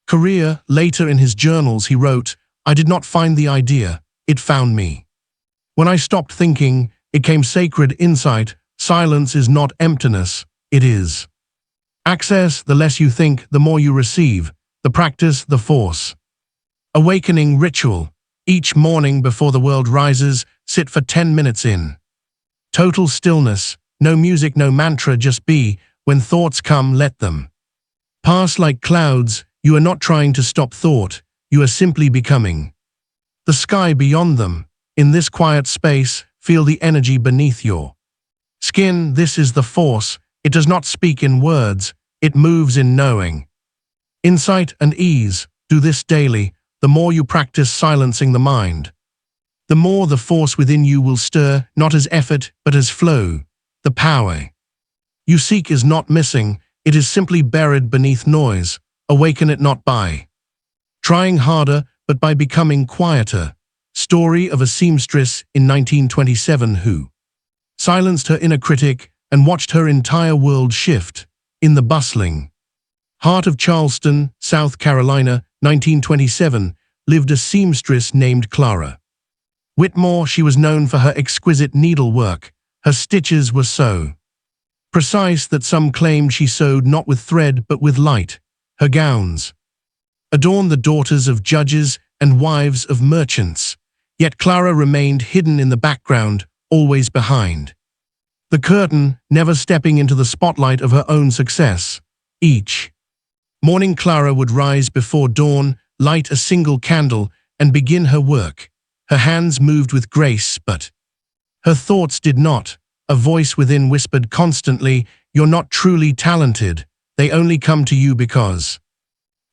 career. Later in his journals, he wrote, "I did not find the idea, it found me. When I stopped thinking, it came sacred insight. Silence is not emptiness, it is access. The less you think, the more you receive. The practice, the force. Awakening ritual. Each morning before the world rises, sit for 10 minutes in total stillness. No music, no mantra, just be. When thoughts come, let them pass like clouds. You are not trying to stop thought. You are simply becoming the sky beyond them. In this quiet space, feel the energy beneath your skin. This is the force. It does not speak in words. It moves in knowing, insight, and ease. Do this daily. The more you practice silencing the mind, the more the force within you will stir, not as effort, but as flow. The power you seek is not missing. It is simply buried beneath noise. Awaken it not by trying harder, but by becoming quieter. Story of a seamstress in 1927 who silenced her inner critic and watched her entire world shift. In the bustling heart of Charleston, South Carolina, 1927, lived a seamstress named Clara Whitmore. She was known for her exquisite needlework. Her stitches were so precise that some claimed she sewed not with thread but with light. Her gowns adorned the daughters of judges and wives of merchants. Yet Clara remained hidden in the background, always behind the curtain, never stepping into the spotlight of her own success. Each morning Clara would rise before dawn, light a single candle, and begin her work. Her hands moved with grace, but her thoughts did not. A voice within whispered constantly, "You're not truly talented. They only come to you because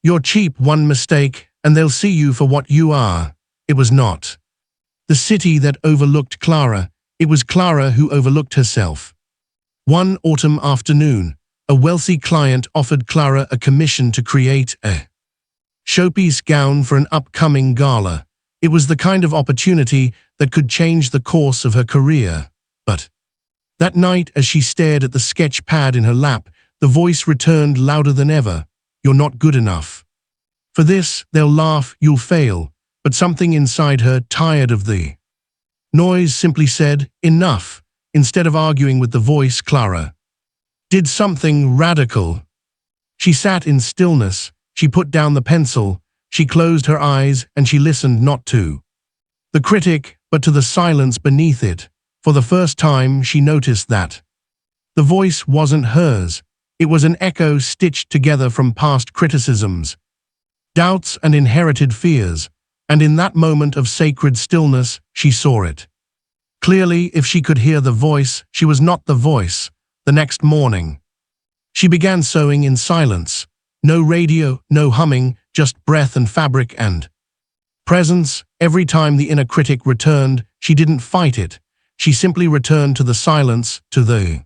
you're cheap. One mistake, and they'll see you for what you are." It was not the city that overlooked Clara. It was Clara who overlooked herself. One autumn afternoon, a wealthy client offered Clara a commission to create a showpiece gown for an upcoming gala. It was the kind of opportunity that could change the course of her career. But that night, as she stared at the sketch pad in her lap, the voice returned louder than ever. "You're not good enough. For this, they'll laugh, you'll fail, but something inside her, tired of the noise, simply said, enough. Instead of arguing with the voice, Clara did something radical. She sat in stillness, she put down the pencil, she closed her eyes, and she listened not to the critic, but to the silence beneath it. For the first time, she noticed that the voice wasn't hers. It was an echo stitched together from past criticisms, doubts, and inherited fears. And in that moment of sacred stillness, she saw it clearly. If she could hear the voice, she was not the voice. The next morning, she began sewing in silence. No radio, no humming, just breath and fabric and presence. Every time the inner critic returned, she didn't fight it. She simply returned to the silence, to the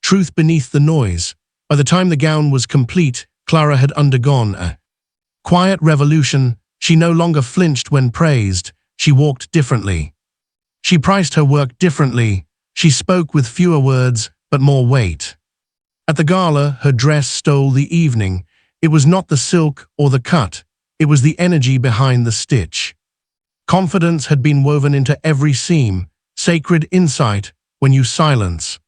truth beneath the noise. By the time the gown was complete, Clara had undergone a quiet revolution. She no longer flinched when praised. She walked differently. She priced her work differently. She spoke with fewer words, but more weight. At the gala, her dress stole the evening. It was not the silk or the cut. It was the energy behind the stitch. Confidence had been woven into every seam. Sacred insight. When you silence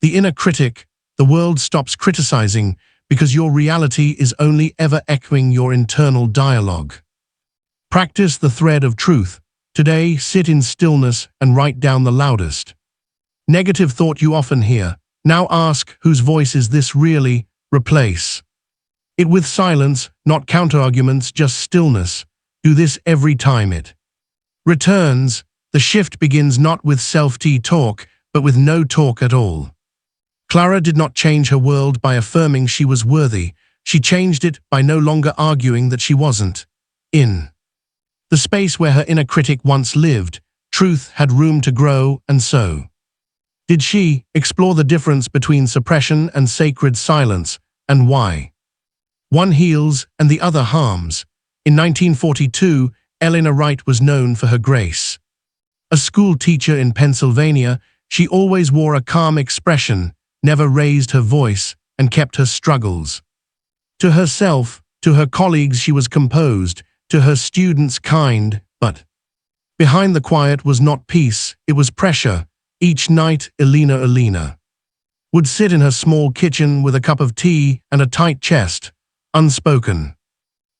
the inner critic, the world stops criticizing, because your reality is only ever echoing your internal dialogue. Practice the thread of truth. Today, sit in stillness and write down the loudest negative thought you often hear. Now ask, whose voice is this really? Replace it with silence, not counterarguments, just stillness. Do this every time it returns. The shift begins not with self-talk, but with no talk at all. Clara did not change her world by affirming she was worthy. She changed it by no longer arguing that she wasn't. In the space where her inner critic once lived, truth had room to grow, and so did she. Explore the difference between suppression and sacred silence, and why one heals and the other harms. In 1942, Eleanor Wright was known for her grace. A school teacher in Pennsylvania, she always wore a calm expression, never raised her voice, and kept her struggles to herself. To her colleagues she was composed, to her students kind, but behind the quiet was not peace, it was pressure. Each night, Elena would sit in her small kitchen with a cup of tea and a tight chest. Unspoken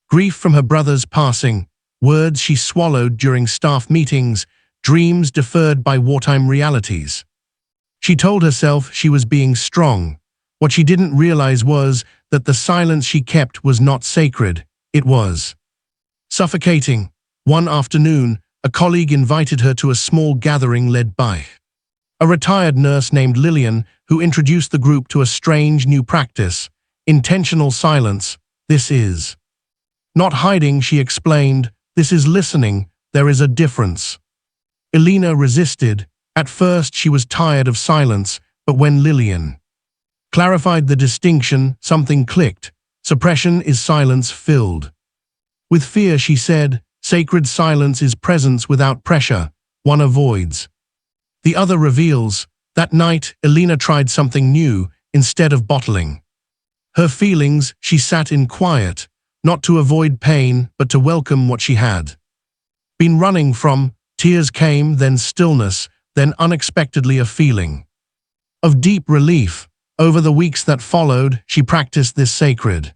grief from her brother's passing, words she swallowed during staff meetings, dreams deferred by wartime realities. She told herself she was being strong. What she didn't realize was that the silence she kept was not sacred, it was suffocating. One afternoon, a colleague invited her to a small gathering led by a retired nurse named Lillian, who introduced the group to a strange new practice: intentional silence. This is not hiding, she explained. This is listening. There is a difference. Elena resisted. At first she was tired of silence, but when Lillian clarified the distinction, something clicked. Suppression is silence filled with fear, she said. Sacred silence is presence without pressure. One avoids, the other reveals. That night, Elena tried something new. Instead of bottling her feelings, she sat in quiet, not to avoid pain, but to welcome what she had been running from. Tears came, then stillness, then unexpectedly a feeling of deep relief. Over the weeks that followed, she practiced this sacred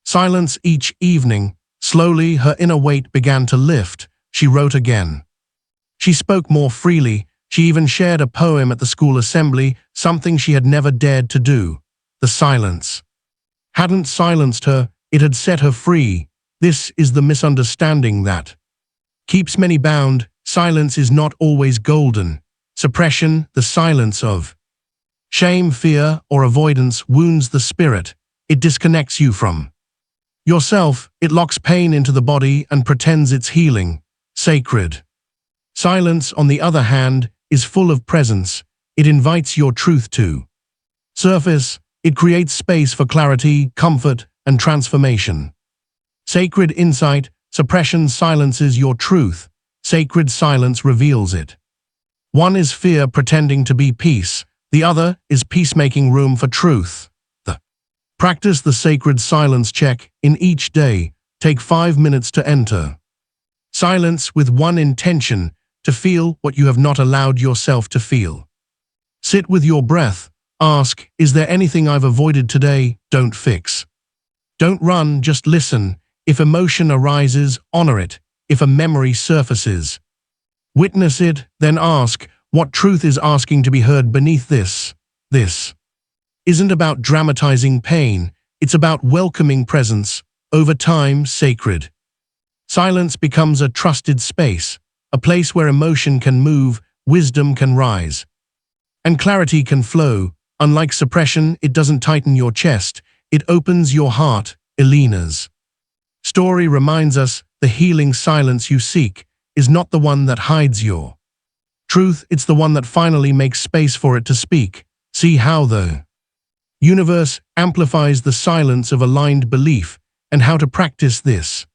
silence each evening. Slowly, her inner weight began to lift. She wrote again. She spoke more freely. She even shared a poem at the school assembly, something she had never dared to do. The silence hadn't silenced her, it had set her free. This is the misunderstanding that keeps many bound. Silence is not always golden. Suppression, the silence of shame, fear, or avoidance, wounds the spirit. It disconnects you from yourself. It locks pain into the body and pretends it's healing. Sacred silence, on the other hand, is full of presence. It invites your truth to surface. It creates space for clarity, comfort, and transformation. Sacred insight. Suppression silences your truth. Sacred silence reveals it. One is fear pretending to be peace. The other is peace making room for truth. Practice the sacred silence check in each day. Take 5 minutes to enter. Silence with one intention, to feel what you have not allowed yourself to feel. Sit with your breath. Ask, is there anything I've avoided today? Don't fix. Don't run, just listen. If emotion arises, honor it. If a memory surfaces, witness it, then ask, what truth is asking to be heard beneath this? This isn't about dramatizing pain, it's about welcoming presence, over time sacred. Silence becomes a trusted space, a place where emotion can move, wisdom can rise, and clarity can flow. Unlike suppression, it doesn't tighten your chest, it opens your heart. Elena's story reminds us the healing silence you seek is not the one that hides your truth, it's the one that finally makes space for it to speak. See how the universe amplifies the silence of aligned belief and how to practice this.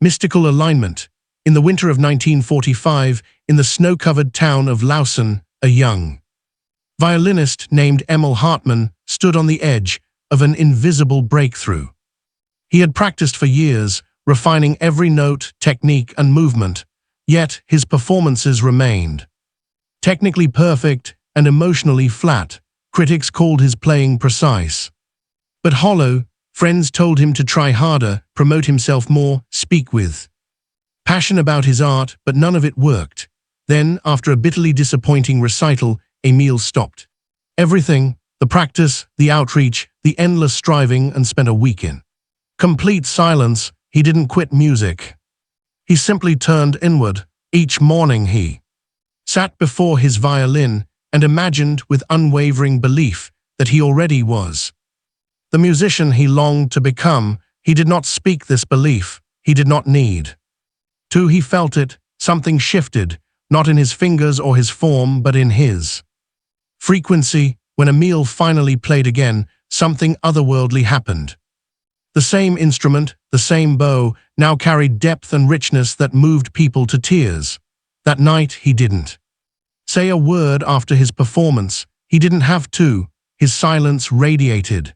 Mystical alignment. In the winter of 1945, in the snow-covered town of Lausanne, a young violinist named Emil Hartmann stood on the edge of an invisible breakthrough. He had practiced for years, refining every note, technique, and movement, yet his performances remained technically perfect and emotionally flat. Critics called his playing precise but hollow. Friends told him to try harder, promote himself more, speak with passion about his art, but none of it worked. Then, after a bitterly disappointing recital, Emil stopped everything, the practice, the outreach, the endless striving, and spent a week in complete silence. He didn't quit music. He simply turned inward. Each morning he sat before his violin and imagined with unwavering belief that he already was the musician he longed to become. He did not speak this belief. He did not need to. He felt it. Something shifted, not in his fingers or his form, but in his frequency. When Emil finally played again, something otherworldly happened. The same instrument, the same bow, now carried depth and richness that moved people to tears. That night he didn't say a word after his performance. He didn't have to. His silence radiated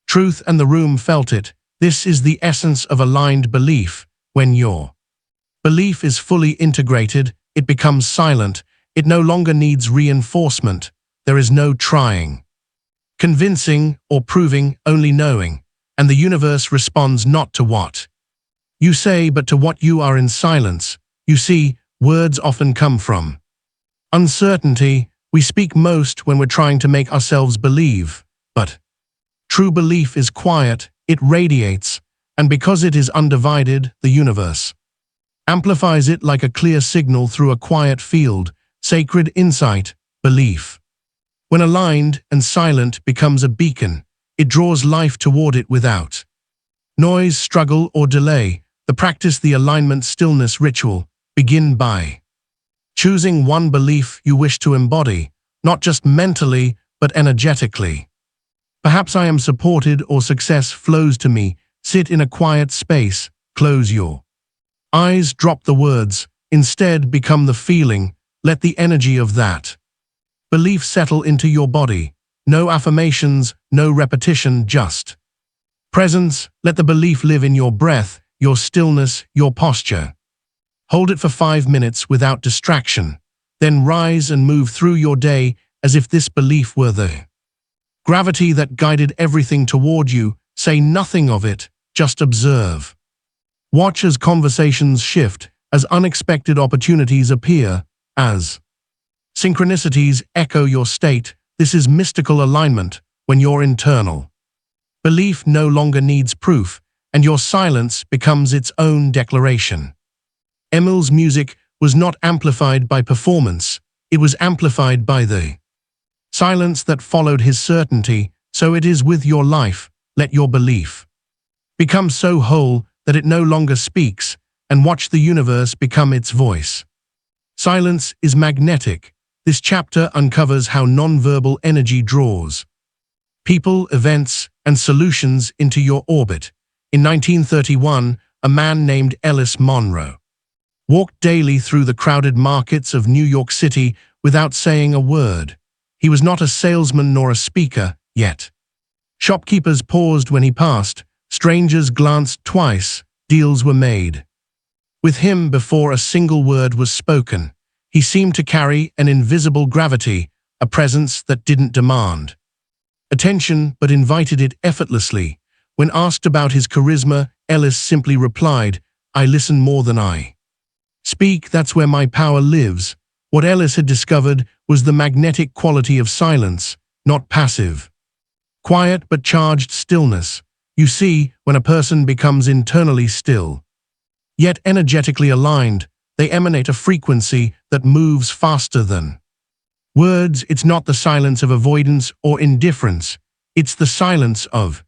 truth, and the room felt it. This is the essence of aligned belief. When your belief is fully integrated, it becomes silent. It no longer needs reinforcement. There is no trying, convincing, or proving, only knowing. And the universe responds not to what you say, but to what you are in silence. You see, words often come from uncertainty. We speak most when we're trying to make ourselves believe. But true belief is quiet, it radiates, and because it is undivided, the universe amplifies it like a clear signal through a quiet field. Sacred insight, belief, when aligned and silent, becomes a beacon. It draws life toward it without noise, struggle, or delay. The practice, the alignment stillness ritual. Begin by choosing one belief you wish to embody, not just mentally, but energetically. Perhaps I am supported, or success flows to me. Sit in a quiet space, close your eyes, drop the words, instead become the feeling. Let the energy of that belief settle into your body. No affirmations, no repetition, just presence. Let the belief live in your breath, your stillness, your posture. Hold it for 5 minutes without distraction. Then rise and move through your day as if this belief were the gravity that guided everything toward you. Say nothing of it, just observe. Watch as conversations shift, as unexpected opportunities appear, as synchronicities echo your state. This is mystical alignment, when your internal belief no longer needs proof, and your silence becomes its own declaration. Emil's music was not amplified by performance, it was amplified by the silence that followed his certainty. So it is with your life. Let your belief become so whole that it no longer speaks, and watch the universe become its voice. Silence is magnetic. This chapter uncovers how nonverbal energy draws people, events, and solutions into your orbit. In 1931, a man named Ellis Monroe walked daily through the crowded markets of New York City without saying a word. He was not a salesman nor a speaker, yet shopkeepers paused when he passed, strangers glanced twice, deals were made. With him, before a single word was spoken, he seemed to carry an invisible gravity, a presence that didn't demand attention but invited it effortlessly. When asked about his charisma, Ellis simply replied, "I listen more than I speak, that's where my power lives." What Ellis had discovered was the magnetic quality of silence, not passive, quiet but charged stillness. You see, when a person becomes internally still, yet energetically aligned, they emanate a frequency that moves faster than words. It's not the silence of avoidance or indifference, it's the silence of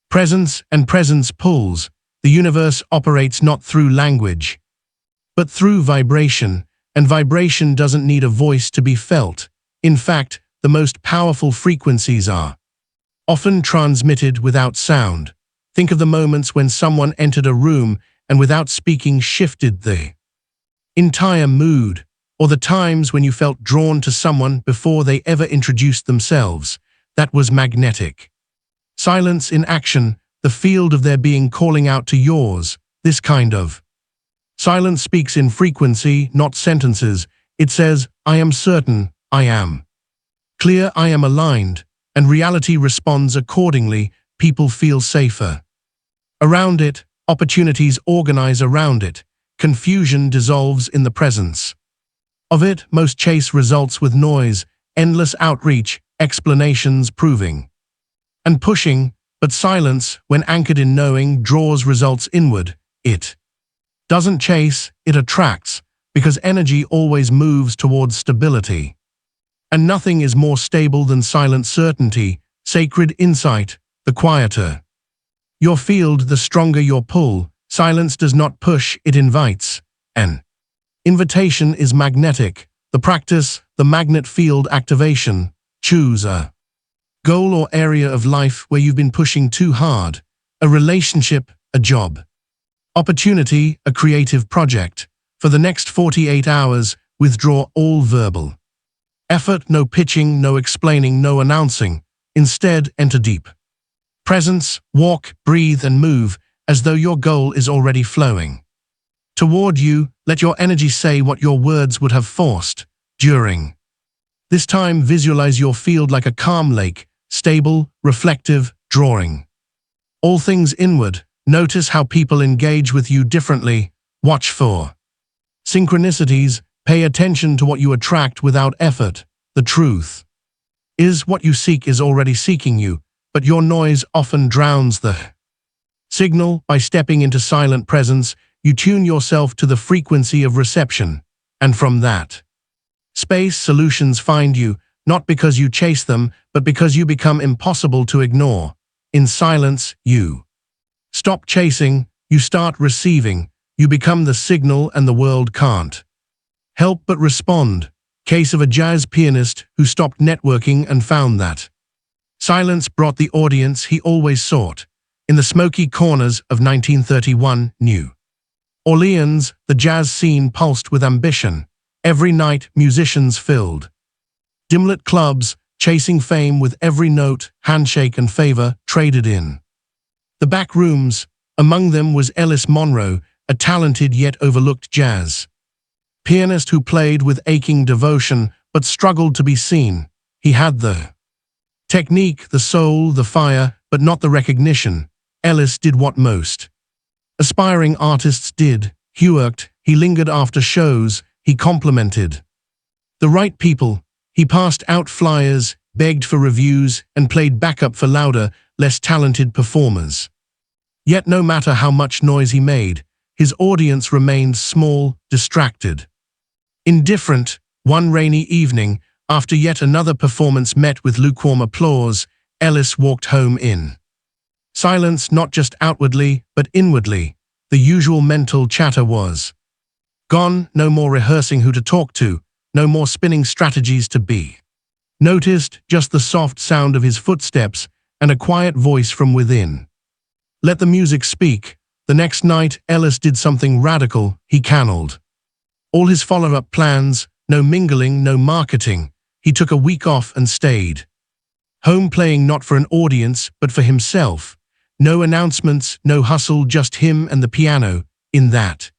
presence, and presence pulls. The universe operates not through language, but through vibration, and vibration doesn't need a voice to be felt. In fact, the most powerful frequencies are often transmitted without sound. Think of the moments when someone entered a room and without speaking shifted the entire mood, or the times when you felt drawn to someone before they ever introduced themselves. That was magnetic silence in action, the field of their being calling out to yours. This kind of silence speaks in frequency, not sentences. It says, "I am certain, I am clear, I am aligned," and reality responds accordingly. People feel safer around it, opportunities organize around it, confusion dissolves in the presence of it. Most chase results with noise, endless outreach, explanations proving and pushing, but silence, when anchored in knowing, draws results inward. It doesn't chase, it attracts, because energy always moves towards stability. And nothing is more stable than silent certainty, sacred insight. The quieter your field, the stronger your pull. Silence does not push, it invites. An invitation is magnetic. The practice, the magnet field activation. Choose a goal or area of life where you've been pushing too hard. A relationship, a job opportunity, a creative project. For the next 48 hours, withdraw all verbal effort, no pitching, no explaining, no announcing. Instead, enter deep presence, walk, breathe, and move as though your goal is already flowing toward you. Let your energy say what your words would have forced. During this time, visualize your field like a calm lake, stable, reflective, drawing all things inward. Notice how people engage with you differently. Watch for synchronicities. Pay attention to what you attract without effort. The truth is, what you seek is already seeking you, but your noise often drowns the signal. By stepping into silent presence, you tune yourself to the frequency of reception, and from that space, solutions find you, not because you chase them, but because you become impossible to ignore. In silence, you stop chasing, you start receiving, you become the signal, and the world can't help but respond. Case of a jazz pianist who stopped networking and found that silence brought the audience he always sought. In the smoky corners of 1931, New Orleans, the jazz scene pulsed with ambition. Every night, musicians filled dim-lit clubs, chasing fame with every note, handshake, and favor traded in the back rooms. Among them was Ellis Monroe, a talented yet overlooked jazz pianist who played with aching devotion but struggled to be seen. He had the technique, the soul, the fire, but not the recognition. Ellis did what most aspiring artists did. He worked, he lingered after shows, he complimented the right people. He passed out flyers, begged for reviews, and played backup for louder, less talented performers. Yet no matter how much noise he made, his audience remained small, distracted, indifferent. One rainy evening, after yet another performance met with lukewarm applause, Ellis walked home in silence, not just outwardly, but inwardly. The usual mental chatter was gone. No more rehearsing who to talk to, no more spinning strategies to be noticed, just the soft sound of his footsteps and a quiet voice from within. Let the music speak. The next night, Ellis did something radical. He canceled all his follow-up plans. No mingling, no marketing. He took a week off and stayed home, playing not for an audience, but for himself. No announcements, no hustle, just him and the piano. In that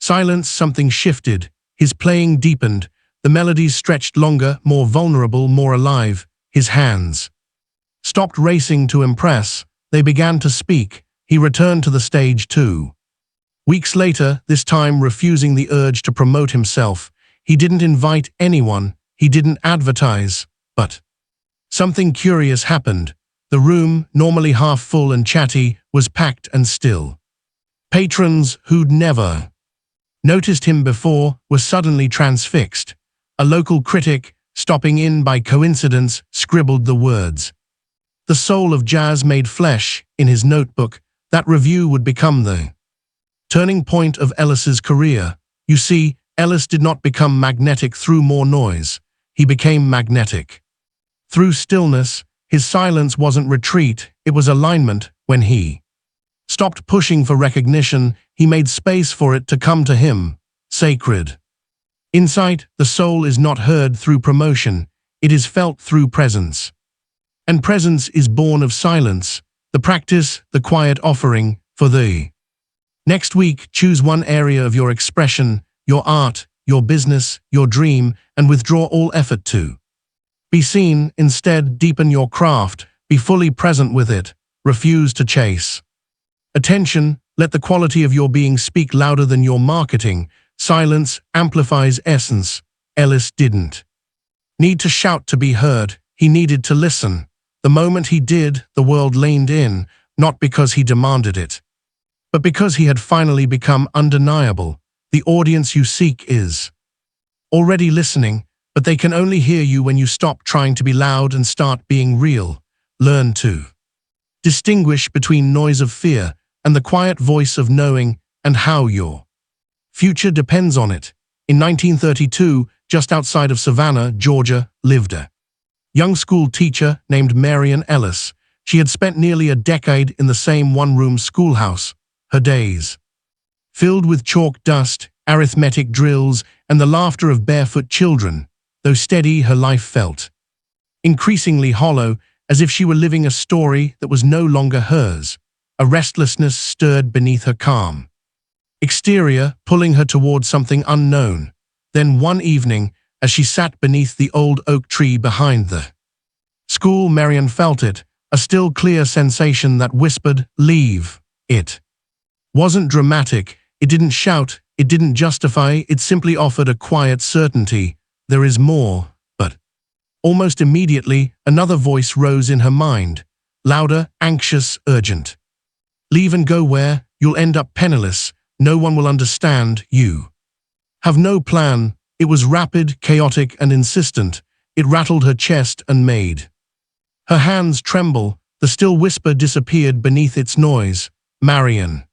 silence, something shifted. His playing deepened. The melodies stretched longer, more vulnerable, more alive. His hands stopped racing to impress. They began to speak. He returned to the stage too. Weeks later, this time refusing the urge to promote himself. He didn't invite anyone. He didn't advertise. But something curious happened. The room, normally half full and chatty, was packed and still. Patrons who'd never noticed him before were suddenly transfixed. A local critic, stopping in by coincidence, scribbled the words, "The soul of jazz made flesh," in his notebook. That review would become the turning point of Ellis's career. You see, Ellis did not become magnetic through more noise. He became magnetic through stillness. His silence wasn't retreat, it was alignment. When he stopped pushing for recognition, he made space for it to come to him. Sacred insight. The soul is not heard through promotion, it is felt through presence. And presence is born of silence, the practice, the quiet offering. For the next week, choose one area of your expression, your art, your business, your dream, and withdraw all effort to be seen. Instead, deepen your craft, be fully present with it, refuse to chase attention. Let the quality of your being speak louder than your marketing. Silence amplifies essence. Ellis didn't need to shout to be heard, he needed to listen. The moment he did, the world leaned in, not because he demanded it, but because he had finally become undeniable. The audience you seek is already listening, but they can only hear you when you stop trying to be loud and start being real. Learn to distinguish between noise of fear and the quiet voice of knowing, and how your future depends on it. In 1932, just outside of Savannah, Georgia, lived a young school teacher named Marian Ellis. She had spent nearly a decade in the same one-room schoolhouse. Her days filled with chalk dust, arithmetic drills, and the laughter of barefoot children. Though steady, her life felt increasingly hollow, as if she were living a story that was no longer hers. A restlessness stirred beneath her calm exterior, pulling her towards something unknown. Then one evening, as she sat beneath the old oak tree behind the school, Marian felt it, a still, clear sensation that whispered, "Leave." It wasn't dramatic, it didn't shout, it didn't justify, it simply offered a quiet certainty. There is more. But almost immediately, another voice rose in her mind, louder, anxious, urgent. "Leave and go where? You'll end up penniless. No one will understand. You have no plan." It was rapid, chaotic, and insistent. It rattled her chest and made her hands tremble. The still whisper disappeared beneath its noise. Marian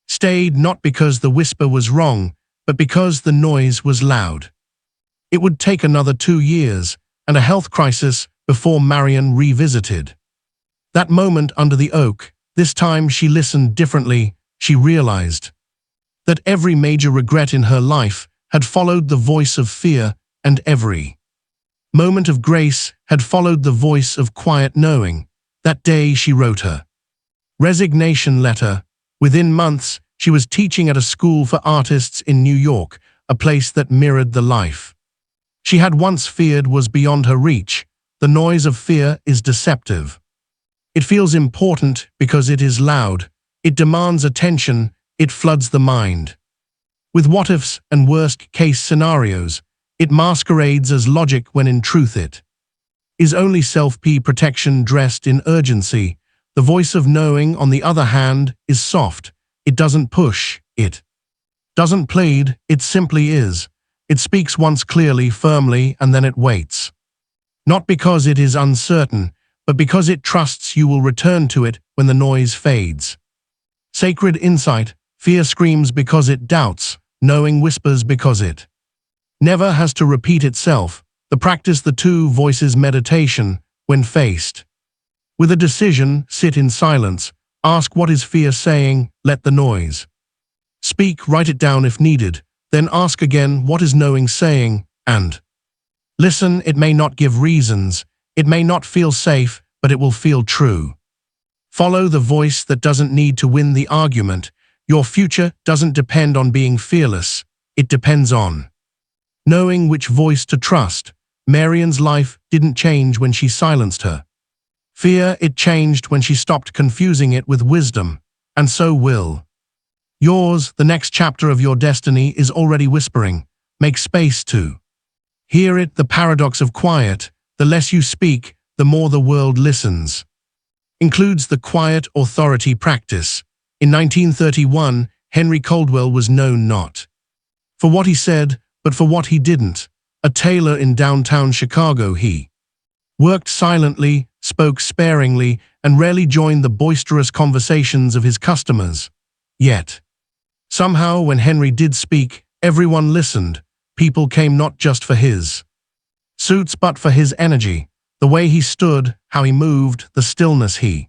stayed, not because the whisper was wrong, but because the noise was loud. It would take another 2 years and a health crisis before Marian revisited that moment under the oak. This time she listened differently. She realized that every major regret in her life had followed the voice of fear, and every moment of grace had followed the voice of quiet knowing. That day she wrote her resignation letter. Within months, she was teaching at a school for artists in New York, a place that mirrored the life she had once feared was beyond her reach. The noise of fear is deceptive. It feels important because it is loud. It demands attention. It floods the mind with what-ifs and worst-case scenarios. It masquerades as logic when in truth it is only self-protection dressed in urgency. The voice of knowing, on the other hand, is soft. It doesn't push. It doesn't plead. It simply is. It speaks once clearly, firmly, and then it waits. Not because it is uncertain, but because it trusts you will return to it when the noise fades. Sacred insight. Fear screams because it doubts. Knowing whispers because it never has to repeat itself. The practice the two voices meditation. When faced with a decision, sit in silence. Ask, what is fear saying? Let the noise speak. Write it down if needed. Then ask again, what is knowing saying? And listen. It may not give reasons. It may not feel safe, but it will feel true. Follow the voice that doesn't need to win the argument. Your future doesn't depend on being fearless. It depends on knowing which voice to trust. Marian's life didn't change when she silenced her fear. It changed when she stopped confusing it with wisdom. And so will yours. The next chapter of your destiny is already whispering. Make space to hear it. The paradox of quiet. The less you speak, the more the world listens. Includes the quiet authority practice. In 1931, Henry Caldwell was known not for what he said, but for what he didn't. A tailor in downtown Chicago, he worked silently, spoke sparingly, and rarely joined the boisterous conversations of his customers. Yet, somehow when Henry did speak, everyone listened. People came not just for his suits but for his energy, the way he stood, how he moved, the stillness he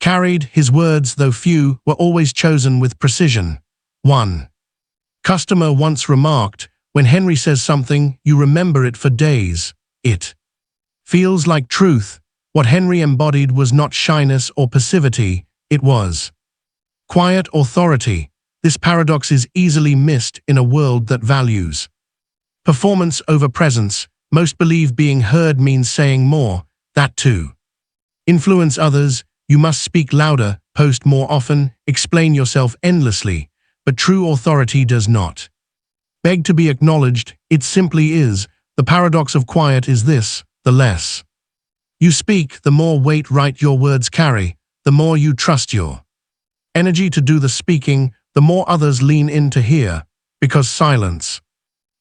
carried. His words, though few, were always chosen with precision. One customer once remarked, "When Henry says something, you remember it for days. It feels like truth." What Henry embodied was not shyness or passivity, it was quiet authority. This paradox is easily missed in a world that values performance over presence. Most believe being heard means saying more. That too. Influence others. You must speak louder, post more often, explain yourself endlessly. But true authority does not beg to be acknowledged. It simply is. The paradox of quiet is this: the less you speak, the more weight your words carry, the more you trust your energy to do the speaking, the more others lean in to hear. Because silence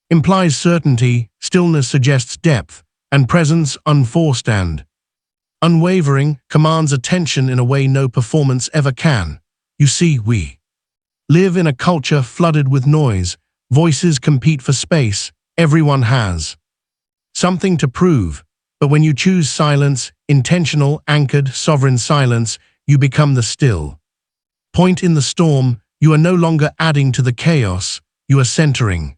implies certainty, stillness suggests depth, and presence, unforced and unwavering, commands attention in a way no performance ever can. You see, we live in a culture flooded with noise. Voices compete for space. Everyone has something to prove. But when you choose silence, intentional, anchored, sovereign silence, you become the still point in the storm. You are no longer adding to the chaos, you are centering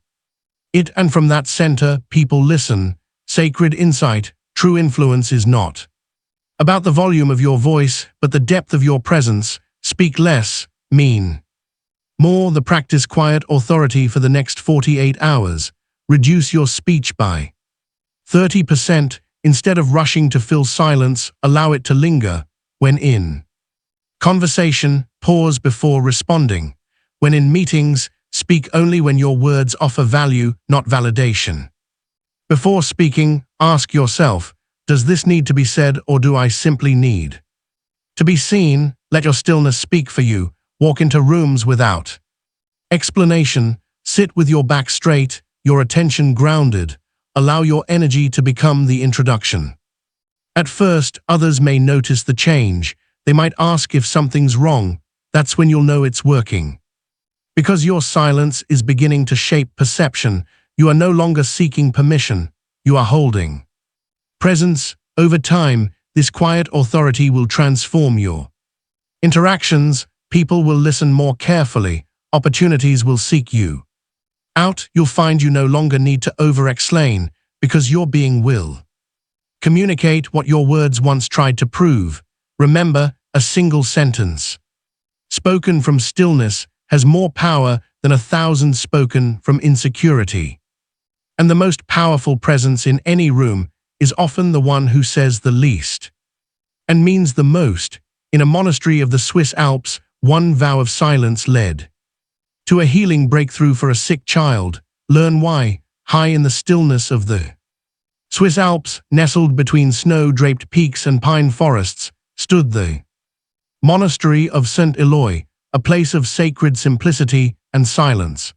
it, and from that center, people listen. Sacred insight. True influence is not about the volume of your voice, but the depth of your presence. Speak less, mean more. The practice quiet authority for the next 48 hours. Reduce your speech by 30%. Instead of rushing to fill silence, allow it to linger. When in conversation, pause before responding. When in meetings, speak only when your words offer value, not validation. Before speaking, ask yourself, does this need to be said, or do I simply need to be seen? Let your stillness speak for you. Walk into rooms without explanation. Sit with your back straight, your attention grounded. Allow your energy to become the introduction. At first, others may notice the change. They might ask if something's wrong. That's when you'll know it's working. Because your silence is beginning to shape perception. You are no longer seeking permission. You are holding presence. Over time, this quiet authority will transform your interactions. People will listen more carefully. Opportunities will seek you out. You'll find you no longer need to over-explain, because your being will communicate what your words once tried to prove. Remember, a single sentence spoken from stillness has more power than 1,000 spoken from insecurity. And the most powerful presence in any room is often the one who says the least and means the most. In a monastery of the Swiss Alps, one vow of silence led to a healing breakthrough for a sick child. Learn why. High in the stillness of the Swiss Alps, nestled between snow-draped peaks and pine forests, stood the monastery of St. Eloi, a place of sacred simplicity and silence.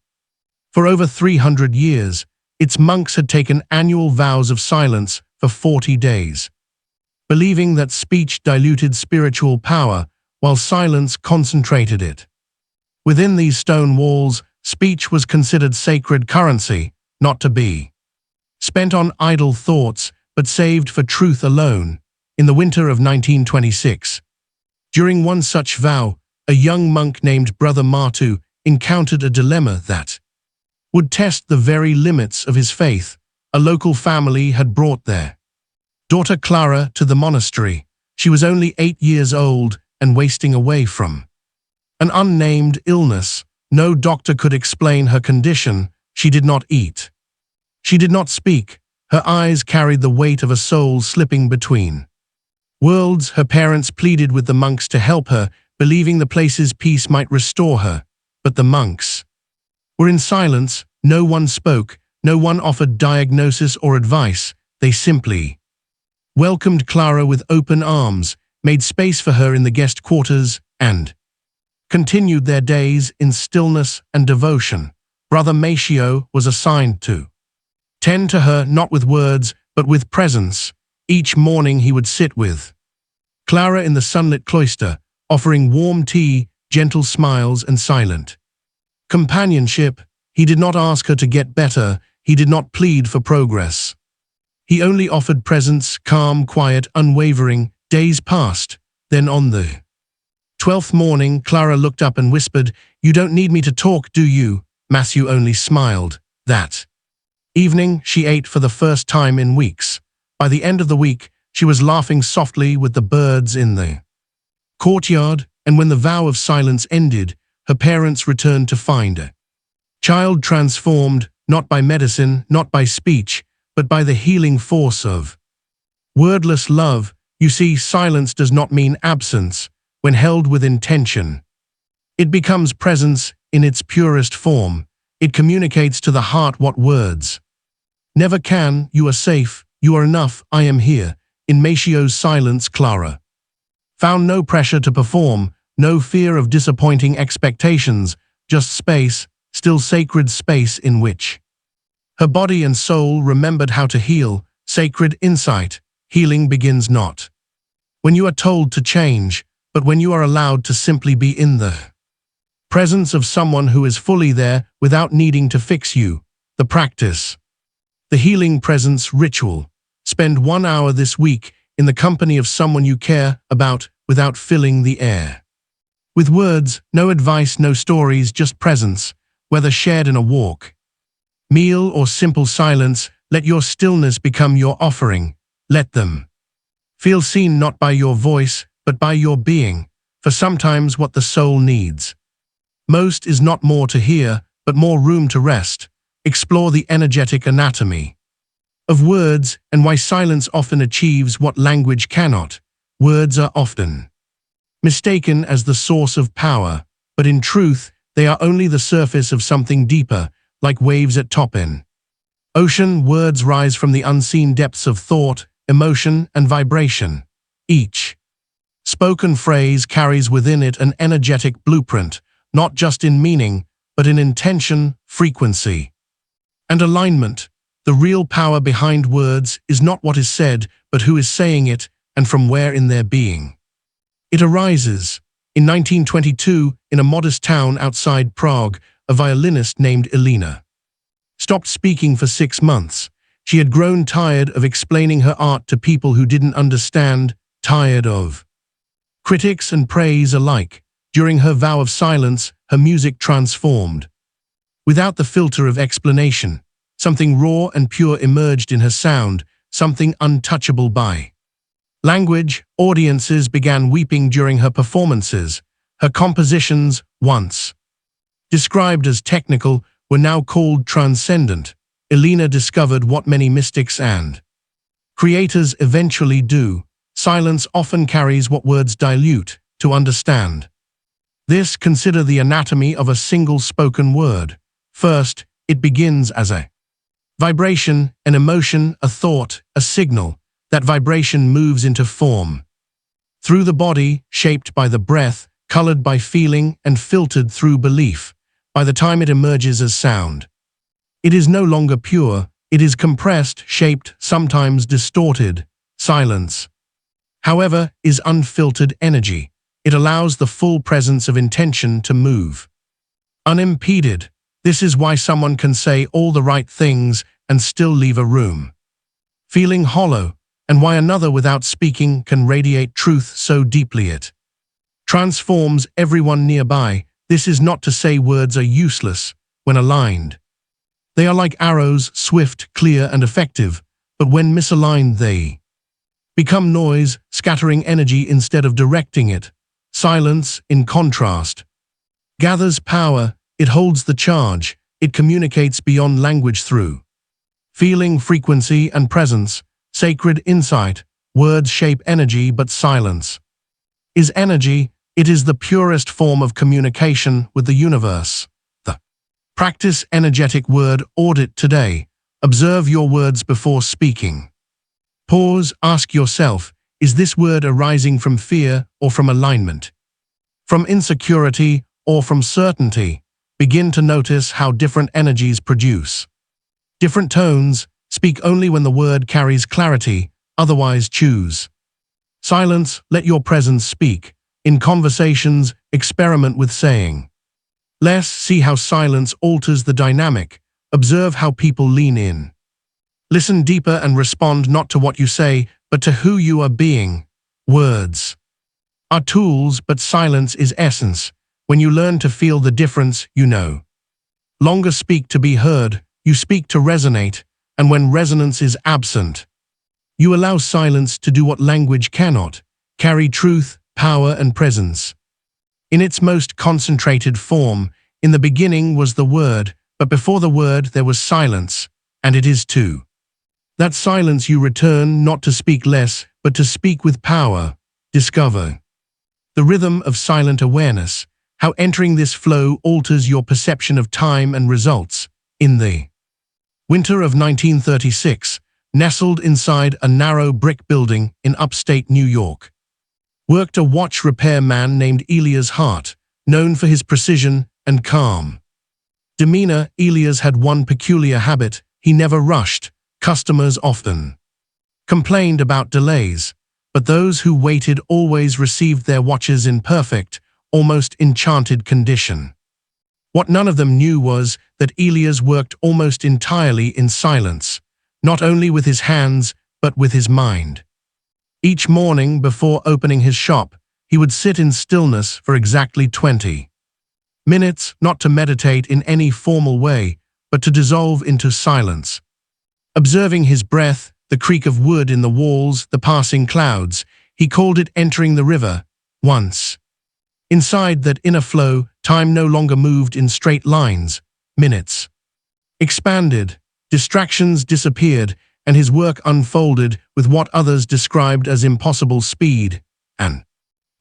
For over 300 years, its monks had taken annual vows of silence for 40 days, believing that speech diluted spiritual power while silence concentrated it. Within these stone walls, speech was considered sacred currency, not to be spent on idle thoughts, but saved for truth alone. In the winter of 1926, during one such vow, a young monk named Brother Martu encountered a dilemma that would test the very limits of his faith. A local family had brought their daughter Clara to the monastery. She was only 8 years old, and wasting away from. An unnamed illness. No doctor could explain her condition. She did not eat. She did not speak. Her eyes carried the weight of a soul slipping between worlds. Her parents pleaded with the monks to help her, believing the place's peace might restore her. But the monks were in silence. No one spoke. No one offered diagnosis or advice. They simply welcomed Clara with open arms, made space for her in the guest quarters, and continued their days in stillness and devotion. Brother Maceo was assigned to tend to her, not with words, but with presence. Each morning he would sit with Clara in the sunlit cloister, offering warm tea, gentle smiles, and silent companionship. He did not ask her to get better. He did not plead for progress. He only offered presence, calm, quiet, unwavering. Days passed. Then on the 12th morning, Clara looked up and whispered, "You don't need me to talk, do you?" Matthew only smiled. That evening, she ate for the first time in weeks. By the end of the week, she was laughing softly with the birds in the courtyard, and when the vow of silence ended, her parents returned to find a child transformed, not by medicine, not by speech, but by the healing force of wordless love. You see, silence does not mean absence. When held with intention, it becomes presence in its purest form. It communicates to the heart what words never can. You are safe. You are enough. I am here. In Maceo's silence, Clara found no pressure to perform, no fear of disappointing expectations, just space, still sacred space in which her body and soul remembered how to heal. Sacred insight. Healing begins not when you are told to change, but when you are allowed to simply be in the presence of someone who is fully there without needing to fix you. The practice. The healing presence ritual. Spend 1 hour this week in the company of someone you care about without filling the air with words. No advice, no stories, just presence, whether shared in a walk, meal, or simple silence. Let your stillness become your offering. Let them feel seen not by your voice, but by your being. For sometimes what the soul needs most is not more to hear, but more room to rest. Explore the energetic anatomy of words and why silence often achieves what language cannot. Words are often mistaken as the source of power, but in truth, they are only the surface of something deeper, like waves at top in ocean. Words rise from the unseen depths of thought, emotion, and vibration. Each spoken phrase carries within it an energetic blueprint, not just in meaning, but in intention, frequency, and alignment. The real power behind words is not what is said, but who is saying it and from where in their being it arises. In 1922, in a modest town outside Prague, a violinist named Elena stopped speaking for 6 months. She had grown tired of explaining her art to people who didn't understand, tired of critics and praise alike. During her vow of silence, her music transformed. Without the filter of explanation, something raw and pure emerged in her sound, something untouchable by language. Audiences began weeping during her performances. Her compositions, once described as technical, were now called transcendent. Elena discovered what many mystics and creators eventually do. Silence often carries what words dilute. To understand this, consider the anatomy of a single spoken word. First, it begins as a vibration, an emotion, a thought, a signal. That vibration moves into form through the body, shaped by the breath, colored by feeling, and filtered through belief. By the time it emerges as sound, it is no longer pure. It is compressed, shaped, sometimes distorted. Silence, however, is unfiltered energy. It allows the full presence of intention to move unimpeded. This is why someone can say all the right things and still leave a room feeling hollow, and why another without speaking can radiate truth so deeply it transforms everyone nearby. This is not to say words are useless when aligned. They are like arrows, swift, clear, and effective, but when misaligned they become noise, scattering energy instead of directing it. Silence, in contrast, gathers power, it holds the charge, it communicates beyond language through feeling, frequency, and presence, sacred insight. Words shape energy, but silence is energy. It is the purest form of communication with the universe. The practice energetic word audit today. Observe your words before speaking. Pause, ask yourself, is this word arising from fear or from alignment? From insecurity or from certainty? Begin to notice how different energies produce different tones. Speak only when the word carries clarity, otherwise choose silence. Let your presence speak. In conversations, experiment with saying less. See how silence alters the dynamic. Observe how people lean in. Listen deeper and respond not to what you say, but to who you are being. Words are tools, but silence is essence. When you learn to feel the difference, you know longer speak to be heard, you speak to resonate, and when resonance is absent, you allow silence to do what language cannot, carry truth, power, and presence. In its most concentrated form, in the beginning was the word, but before the word there was silence, and it is too. That silence you return not to speak less, but to speak with power. Discover the rhythm of silent awareness, how entering this flow alters your perception of time and results. In the winter of 1936, nestled inside a narrow brick building in upstate New York, worked a watch repair man named Elias Hart, known for his precision and calm demeanor. Elias had one peculiar habit: he never rushed. Customers often complained about delays, but those who waited always received their watches in perfect, almost enchanted condition. What none of them knew was that Elias worked almost entirely in silence, not only with his hands, but with his mind. Each morning before opening his shop, he would sit in stillness for exactly 20 minutes, not to meditate in any formal way, but to dissolve into silence. Observing his breath, the creak of wood in the walls, the passing clouds, he called it entering the river. Once inside that inner flow, time no longer moved in straight lines. Minutes expanded, distractions disappeared, and his work unfolded with what others described as impossible speed and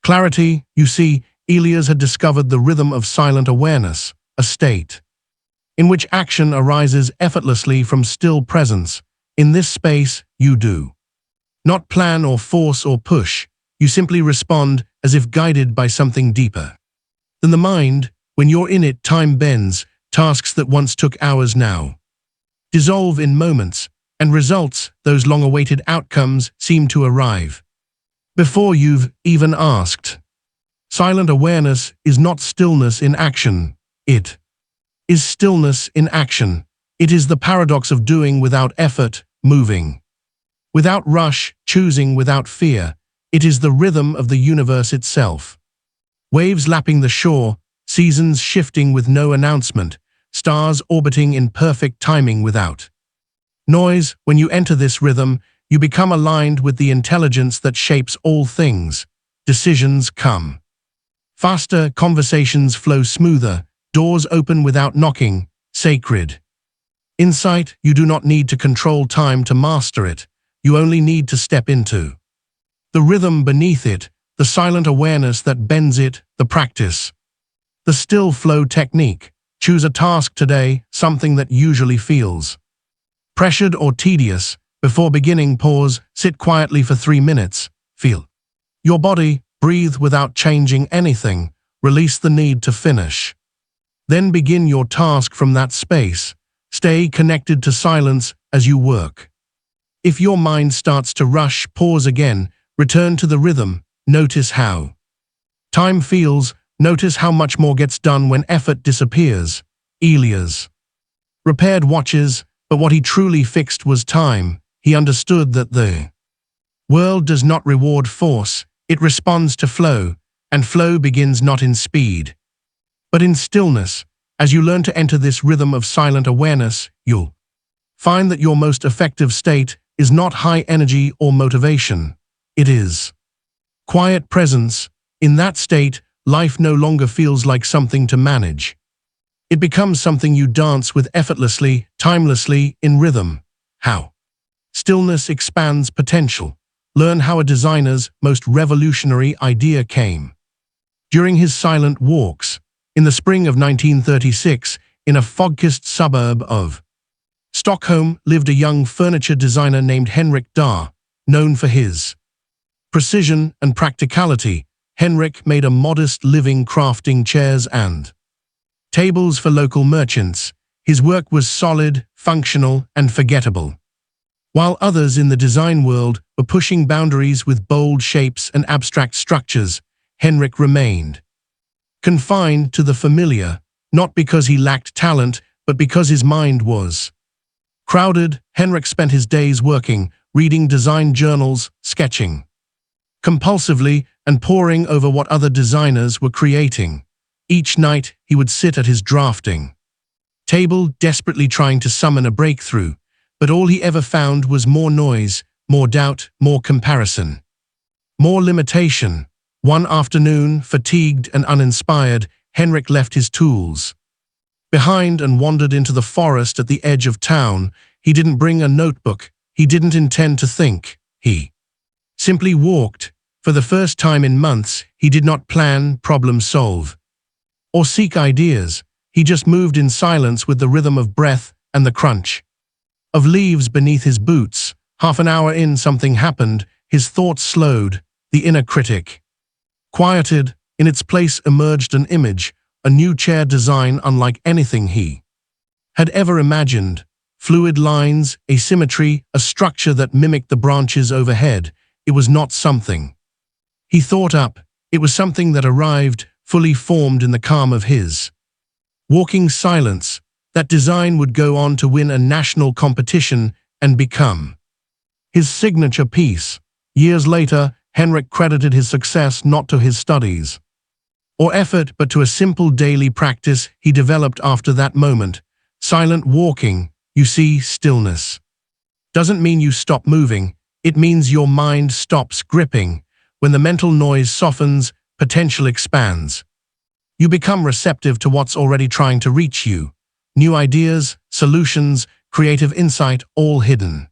clarity. You see, Elias had discovered the rhythm of silent awareness, a state in which action arises effortlessly from still presence. In this space, you do not plan or force or push. You simply respond as if guided by something deeper than the mind. When you're in it, time bends. Tasks that once took hours now dissolve in moments, and results, those long-awaited outcomes, seem to arrive before you've even asked. Silent awareness is not stillness in action. It is stillness in action. It is the paradox of doing without effort, moving without rush, choosing without fear. It is the rhythm of the universe itself. Waves lapping the shore, seasons shifting with no announcement, stars orbiting in perfect timing without noise. When you enter this rhythm, you become aligned with the intelligence that shapes all things. Decisions come faster, conversations flow smoother, doors open without knocking. Sacred insight, you do not need to control time to master it. You only need to step into the rhythm beneath it, the silent awareness that bends it. The practice, the still flow technique. Choose a task today, something that usually feels pressured or tedious. Before beginning, pause, sit quietly for 3 minutes. Feel your body, breathe without changing anything. Release the need to finish. Then begin your task from that space. Stay connected to silence as you work. If your mind starts to rush, pause again. Return to the rhythm. Notice how time feels. Notice how much more gets done when effort disappears. Elias repaired watches, but what he truly fixed was time. He understood that the world does not reward force, it responds to flow, and flow begins not in speed, but in stillness. As you learn to enter this rhythm of silent awareness, you'll find that your most effective state is not high energy or motivation. It is quiet presence. In that state, life no longer feels like something to manage. It becomes something you dance with effortlessly, timelessly, in rhythm. How? Stillness expands potential. Learn how a designer's most revolutionary idea came. During his silent walks, in the spring of 1936, in a fog-kissed suburb of Stockholm lived a young furniture designer named Henrik Dahr, known for his precision and practicality. Henrik made a modest living crafting chairs and tables for local merchants. His work was solid, functional, and forgettable. While others in the design world were pushing boundaries with bold shapes and abstract structures, Henrik remained confined to the familiar, not because he lacked talent, but because his mind was crowded. Henrik spent his days working, reading design journals, sketching compulsively, and poring over what other designers were creating. Each night, he would sit at his drafting table, desperately trying to summon a breakthrough, but all he ever found was more noise, more doubt, more comparison, more limitation. One afternoon, fatigued and uninspired, Henrik left his tools behind and wandered into the forest at the edge of town. He didn't bring a notebook. He didn't intend to think. He simply walked. For the first time in months, he did not plan, problem solve, or seek ideas. He just moved in silence with the rhythm of breath and the crunch of leaves beneath his boots. Half an hour in, something happened. His thoughts slowed. The inner critic quieted. In its place emerged an image, a new chair design unlike anything he had ever imagined. Fluid lines, asymmetry, a structure that mimicked the branches overhead. It was not something he thought up. It was something that arrived, fully formed in the calm of his walking silence. That design would go on to win a national competition and become his signature piece. Years later, Henrik credited his success not to his studies or effort, but to a simple daily practice he developed after that moment. Silent walking. You see, stillness doesn't mean you stop moving. It means your mind stops gripping. When the mental noise softens, potential expands. You become receptive to what's already trying to reach you. New ideas, solutions, creative insight, all hidden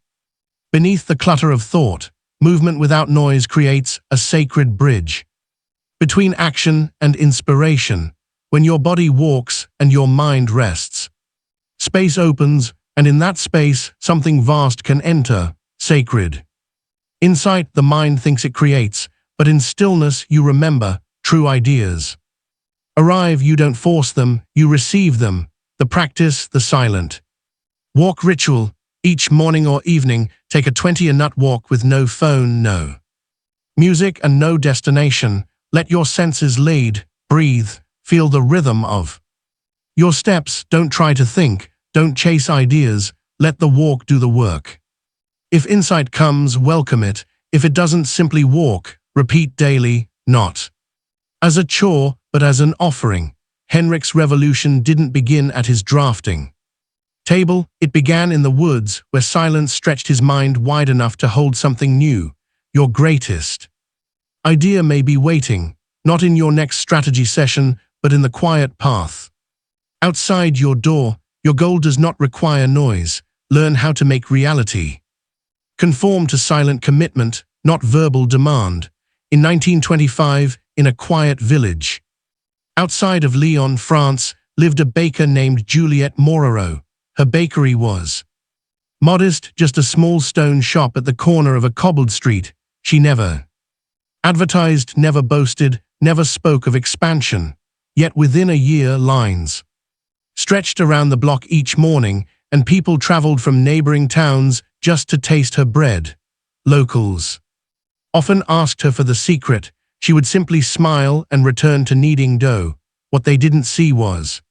beneath the clutter of thought. Movement without noise creates a sacred bridge between action and inspiration. When your body walks and your mind rests, space opens, and in that space, something vast can enter, sacred insight the mind thinks it creates, but in stillness you remember. True ideas arrive. You don't force them, you receive them. The practice, the silent walk ritual. Each morning or evening, take a 20-minute walk with no phone, no music, and no destination. Let your senses lead. Breathe. Feel the rhythm of your steps. Don't try to think. Don't chase ideas. Let the walk do the work. If insight comes, welcome it. If it doesn't, simply walk. Repeat daily, not as a chore, but as an offering. Henrik's revolution didn't begin at his drafting table. It began in the woods, where silence stretched his mind wide enough to hold something new. Your greatest idea may be waiting, not in your next strategy session, but in the quiet path outside your door. Your goal does not require noise. Learn how to make reality conform to silent commitment, not verbal demand. In 1925, in a quiet village outside of Lyon, France, lived a baker named Juliette Moreau. Her bakery was modest, just a small stone shop at the corner of a cobbled street. She never advertised, never boasted, never spoke of expansion. Yet within a year, lines stretched around the block each morning, and people traveled from neighboring towns just to taste her bread. Locals often asked her for the secret. She would simply smile and return to kneading dough. What they didn't see was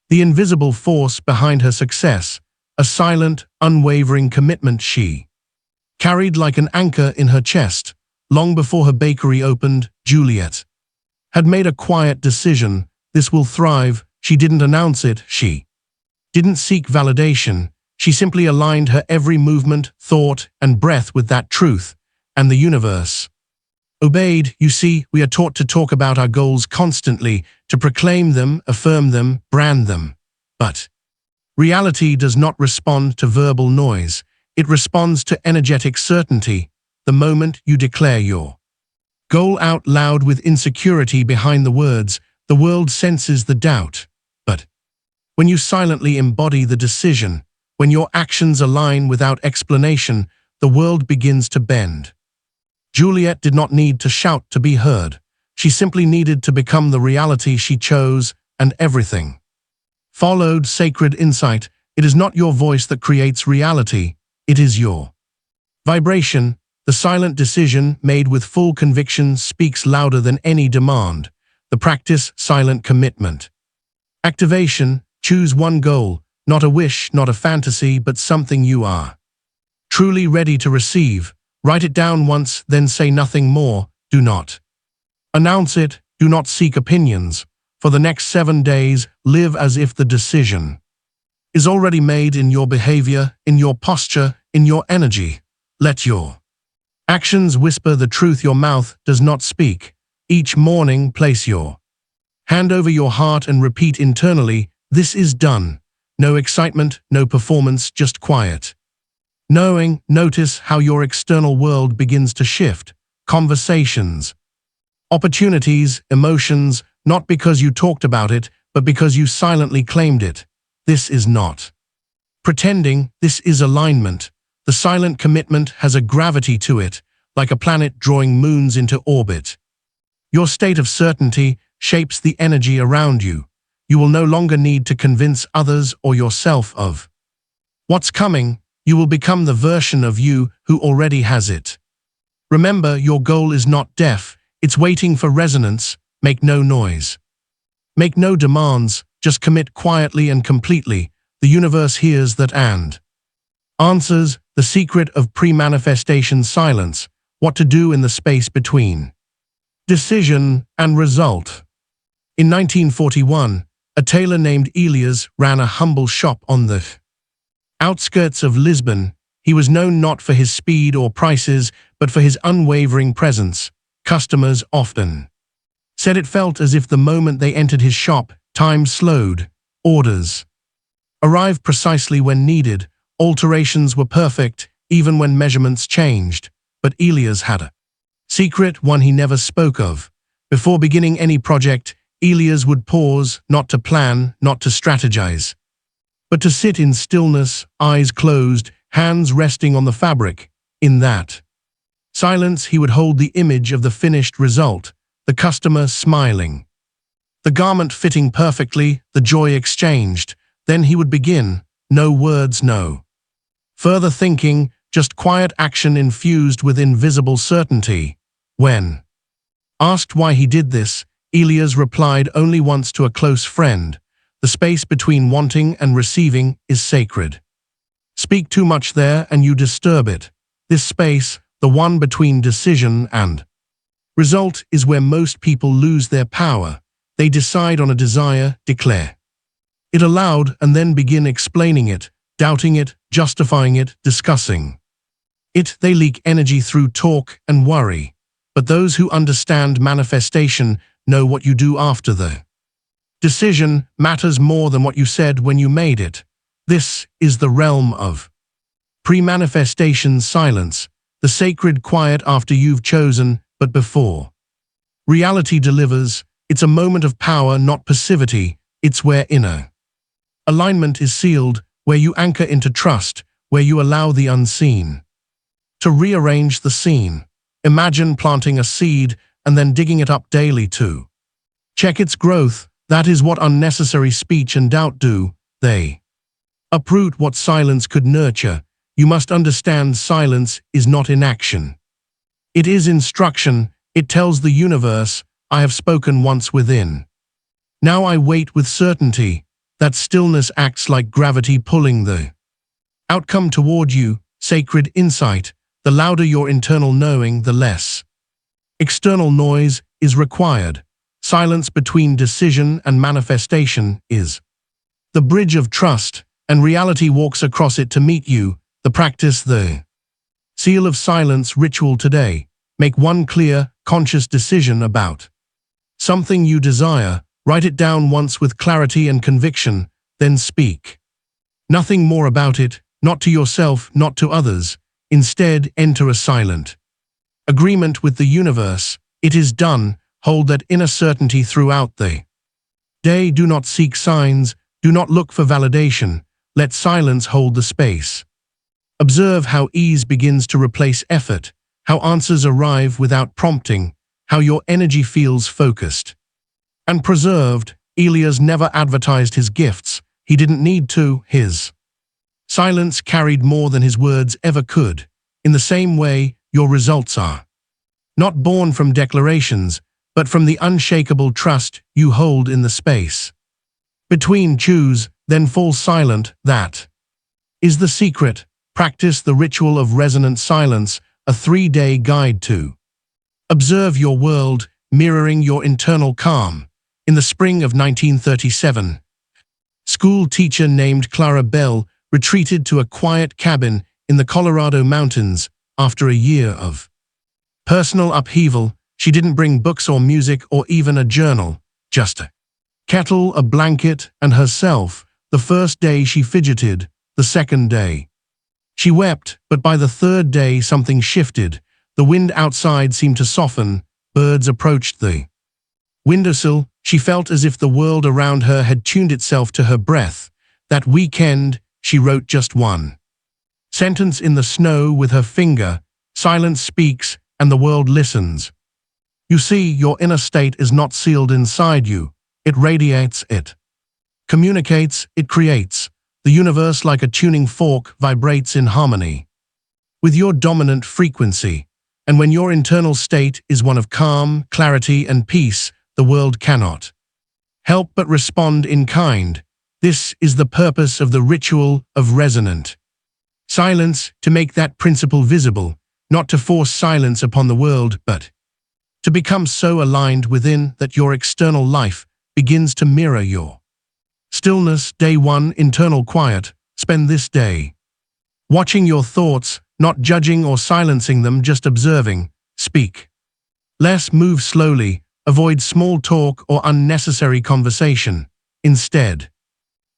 the invisible force behind her success, a silent, unwavering commitment she carried like an anchor in her chest. Long before her bakery opened, Juliette had made a quiet decision. This will thrive. She didn't announce it. She didn't seek validation. She simply aligned her every movement, thought, and breath with that truth, and the universe Obeyed, you see, we are taught to talk about our goals constantly, to proclaim them, affirm them, brand them. But reality does not respond to verbal noise. It responds to energetic certainty. The moment you declare your goal out loud with insecurity behind the words, the world senses the doubt. But when you silently embody the decision, when your actions align without explanation, the world begins to bend. Juliet did not need to shout to be heard. She simply needed to become the reality she chose, and everything followed. Sacred insight. It is not your voice that creates reality. It is your vibration. The silent decision made with full conviction speaks louder than any demand. The practice, silent commitment. Activation. Choose one goal, not a wish, not a fantasy, but something you are truly ready to receive. Write it down once, then say nothing more. Do not announce it. Do not seek opinions. For the next 7 days, live as if the decision is already made in your behavior, in your posture, in your energy. Let your actions whisper the truth your mouth does not speak. Each morning, place your hand over your heart and repeat internally, "This is done." No excitement, no performance, just quiet knowing. Notice how your external world begins to shift. Conversations, opportunities, emotions, not because you talked about it, but because you silently claimed it. This is not pretending, this is alignment. The silent commitment has a gravity to it, like a planet drawing moons into orbit. Your state of certainty shapes the energy around you. You will no longer need to convince others or yourself of what's coming. You will become the version of you who already has it. Remember, your goal is not deaf. It's waiting for resonance. Make no noise. Make no demands. Just commit quietly and completely. The universe hears that and answers. The secret of pre-manifestation: silence. What to do in the space between decision and result. In 1941, a tailor named Elias ran a humble shop on the outskirts of Lisbon. He was known not for his speed or prices, but for his unwavering presence. Customers often said it felt as if the moment they entered his shop, time slowed. Orders arrived precisely when needed. Alterations were perfect, even when measurements changed. But Elias had a secret, one he never spoke of. Before beginning any project, Elias would pause, not to plan, not to strategize, but to sit in stillness, eyes closed, hands resting on the fabric. In that silence, he would hold the image of the finished result, the customer smiling, the garment fitting perfectly, the joy exchanged. Then he would begin. No words, no further thinking, just quiet action infused with invisible certainty. When asked why he did this, Elias replied only once to a close friend, "The space between wanting and receiving is sacred. Speak too much there and you disturb it. This space, the one between decision and result, is where most people lose their power. They decide on a desire, declare it aloud, and then begin explaining it, doubting it, justifying it, discussing it. They leak energy through talk and worry. But those who understand manifestation know what you do after the decision matters more than what you said when you made it. This is the realm of pre-manifestation silence, the sacred quiet after you've chosen, but before reality delivers. It's a moment of power, not passivity. It's where inner alignment is sealed, where you anchor into trust, where you allow the unseen to rearrange the scene. Imagine planting a seed and then digging it up daily to check its growth. That is what unnecessary speech and doubt do. They uproot what silence could nurture. You must understand, silence is not inaction. It is instruction. It tells the universe, "I have spoken once within. Now I wait with certainty." That stillness acts like gravity pulling the outcome toward you. Sacred insight. The louder your internal knowing, the less external noise is required. Silence between decision and manifestation is the bridge of trust, and reality walks across it to meet you. The practice, the seal of silence ritual today. Make one clear, conscious decision about something you desire. Write it down once with clarity and conviction, then speak. Nothing more about it, not to yourself, not to others. Instead, enter a silent agreement with the universe. It is done. Hold that inner certainty throughout the day. Do not seek signs. Do not look for validation. Let silence hold the space. Observe how ease begins to replace effort, how answers arrive without prompting, how your energy feels focused and preserved. Elias never advertised his gifts. He didn't need to. His silence carried more than his words ever could. In the same way, your results are not born from declarations, but from the unshakable trust you hold in the space between. Choose, then fall silent. That is the secret. Practice the ritual of resonant silence, a 3-day guide to observe your world, mirroring your internal calm. In the spring of 1937, school teacher named Clara Bell retreated to a quiet cabin in the Colorado mountains after a year of personal upheaval. She didn't bring books or music or even a journal, just a kettle, a blanket, and herself. The first day she fidgeted, the second day she wept, but by the third day something shifted. The wind outside seemed to soften. Birds approached the windowsill. She felt as if the world around her had tuned itself to her breath. That weekend, she wrote just one sentence in the snow with her finger. Silence speaks, and the world listens. You see, your inner state is not sealed inside you. It radiates, it communicates, it creates. The universe, like a tuning fork, vibrates in harmony with your dominant frequency. And when your internal state is one of calm, clarity, and peace, the world cannot help but respond in kind. This is the purpose of the ritual of resonant silence, to make that principle visible, not to force silence upon the world, but to become so aligned within that your external life begins to mirror your stillness. Day 1, internal quiet. Spend this day watching your thoughts, not judging or silencing them, just observing. Speak less, move slowly, avoid small talk or unnecessary conversation. Instead,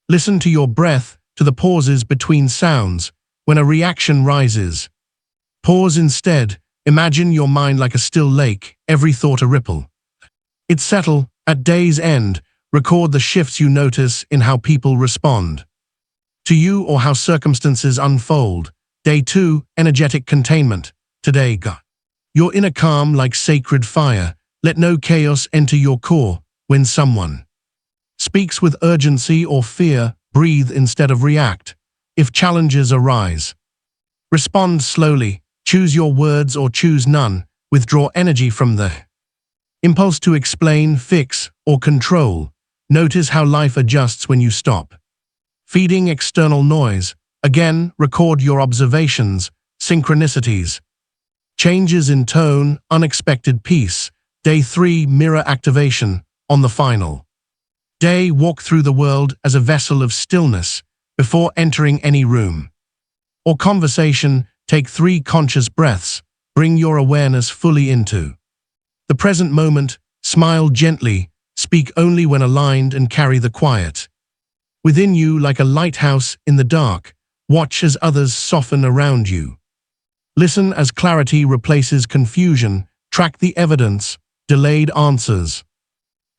listen to your breath, to the pauses between sounds. When a reaction rises, pause instead. Imagine your mind like a still lake, every thought a ripple. It settle. At day's end, record the shifts you notice in how people respond to you or how circumstances unfold. Day 2, energetic containment. Today, God, your inner calm like sacred fire. Let no chaos enter your core. When someone speaks with urgency or fear, breathe instead of react. If challenges arise, respond slowly. Choose your words or choose none. Withdraw energy from the impulse to explain, fix, or control. Notice how life adjusts when you stop feeding external noise. Again, record your observations, synchronicities, changes in tone, unexpected peace. Day 3, mirror activation. On the final day, walk through the world as a vessel of stillness. Before entering any room or conversation, take 3 conscious breaths. Bring your awareness fully into the present moment. Smile gently. Speak only when aligned and carry the quiet within you like a lighthouse in the dark. Watch as others soften around you. Listen as clarity replaces confusion. Track the evidence. Delayed answers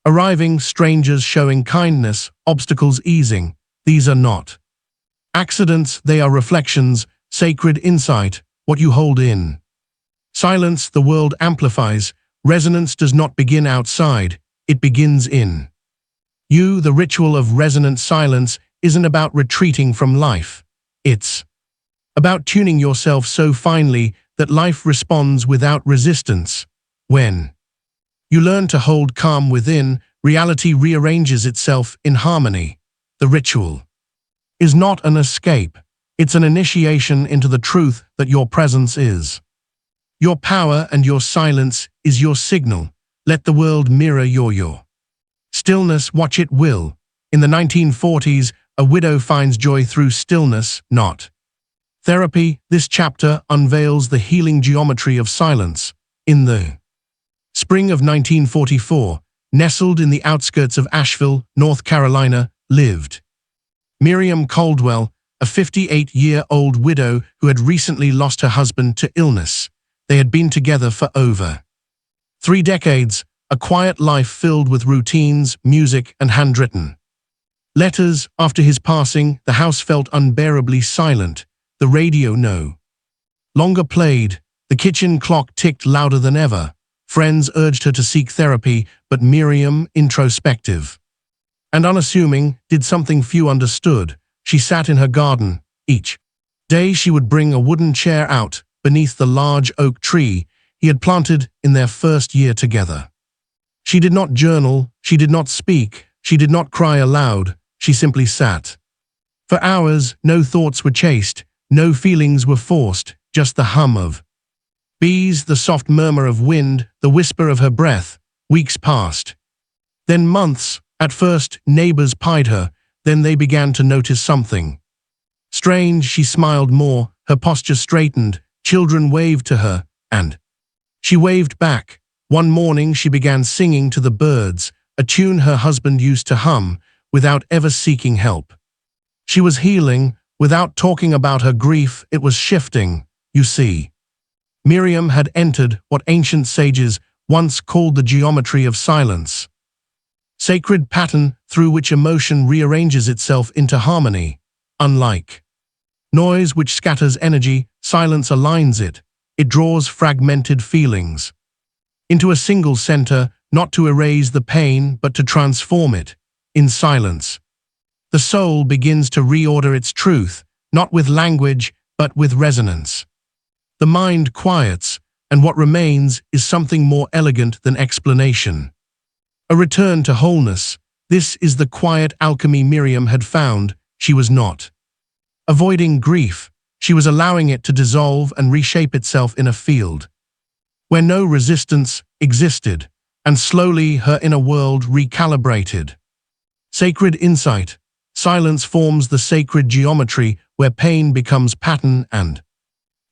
arriving, strangers showing kindness, obstacles easing. These are not accidents, they are reflections, sacred insight. What you hold in silence, the world amplifies. Resonance does not begin outside, it begins in you. The ritual of resonant silence isn't about retreating from life. It's about tuning yourself so finely that life responds without resistance. When you learn to hold calm within, reality rearranges itself in harmony. The ritual is not an escape. It's an initiation into the truth that your presence is your power and your silence is your signal. Let the world mirror your stillness. Watch it will. In the 1940s, a widow finds joy through stillness, not therapy. This chapter unveils the healing geometry of silence. In the spring of 1944, nestled in the outskirts of Asheville, North Carolina, lived Miriam Caldwell, a 58-year-old widow who had recently lost her husband to illness. They had been together for over 3 decades, a quiet life filled with routines, music, and handwritten letters. After his passing, the house felt unbearably silent. The radio no longer played. The kitchen clock ticked louder than ever. Friends urged her to seek therapy, but Miriam, introspective and unassuming, did something few understood. She sat in her garden. Each day she would bring a wooden chair out beneath the large oak tree he had planted in their first year together. She did not journal, she did not speak, she did not cry aloud, she simply sat. For hours, no thoughts were chased, no feelings were forced, just the hum of bees, the soft murmur of wind, the whisper of her breath. Weeks passed. Then months. At first, neighbors pied her, then they began to notice something strange. She smiled more, her posture straightened, children waved to her, and she waved back. One morning she began singing to the birds, a tune her husband used to hum, without ever seeking help. She was healing, without talking about her grief. It was shifting, you see. Miriam had entered what ancient sages once called the geometry of silence. Sacred pattern through which emotion rearranges itself into harmony. Unlike noise which scatters energy, silence aligns it. It draws fragmented feelings into a single center, not to erase the pain, but to transform it. In silence, the soul begins to reorder its truth, not with language, but with resonance. The mind quiets, and what remains is something more elegant than explanation. A return to wholeness. This is the quiet alchemy Miriam had found. She was not avoiding grief. She was allowing it to dissolve and reshape itself in a field where no resistance existed, and slowly her inner world recalibrated. Sacred insight. Silence forms the sacred geometry where pain becomes pattern and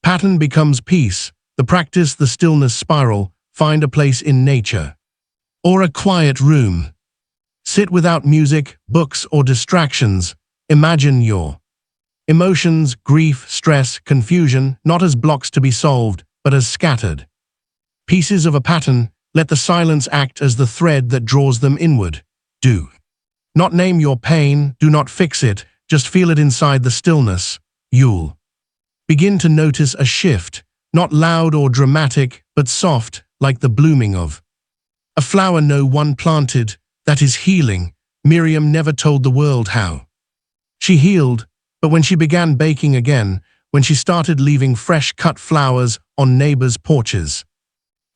pattern becomes peace. The practice, the stillness spiral. Find a place in nature or a quiet room. Sit without music, books, or distractions. Imagine your emotions, grief, stress, confusion, not as blocks to be solved, but as scattered pieces of a pattern. Let the silence act as the thread that draws them inward. Do not name your pain, do not fix it, just feel it inside the stillness. You'll begin to notice a shift, not loud or dramatic, but soft, like the blooming of a flower no one planted. That is healing. Miriam never told the world how she healed, but when she began baking again, when she started leaving fresh cut flowers on neighbors' porches,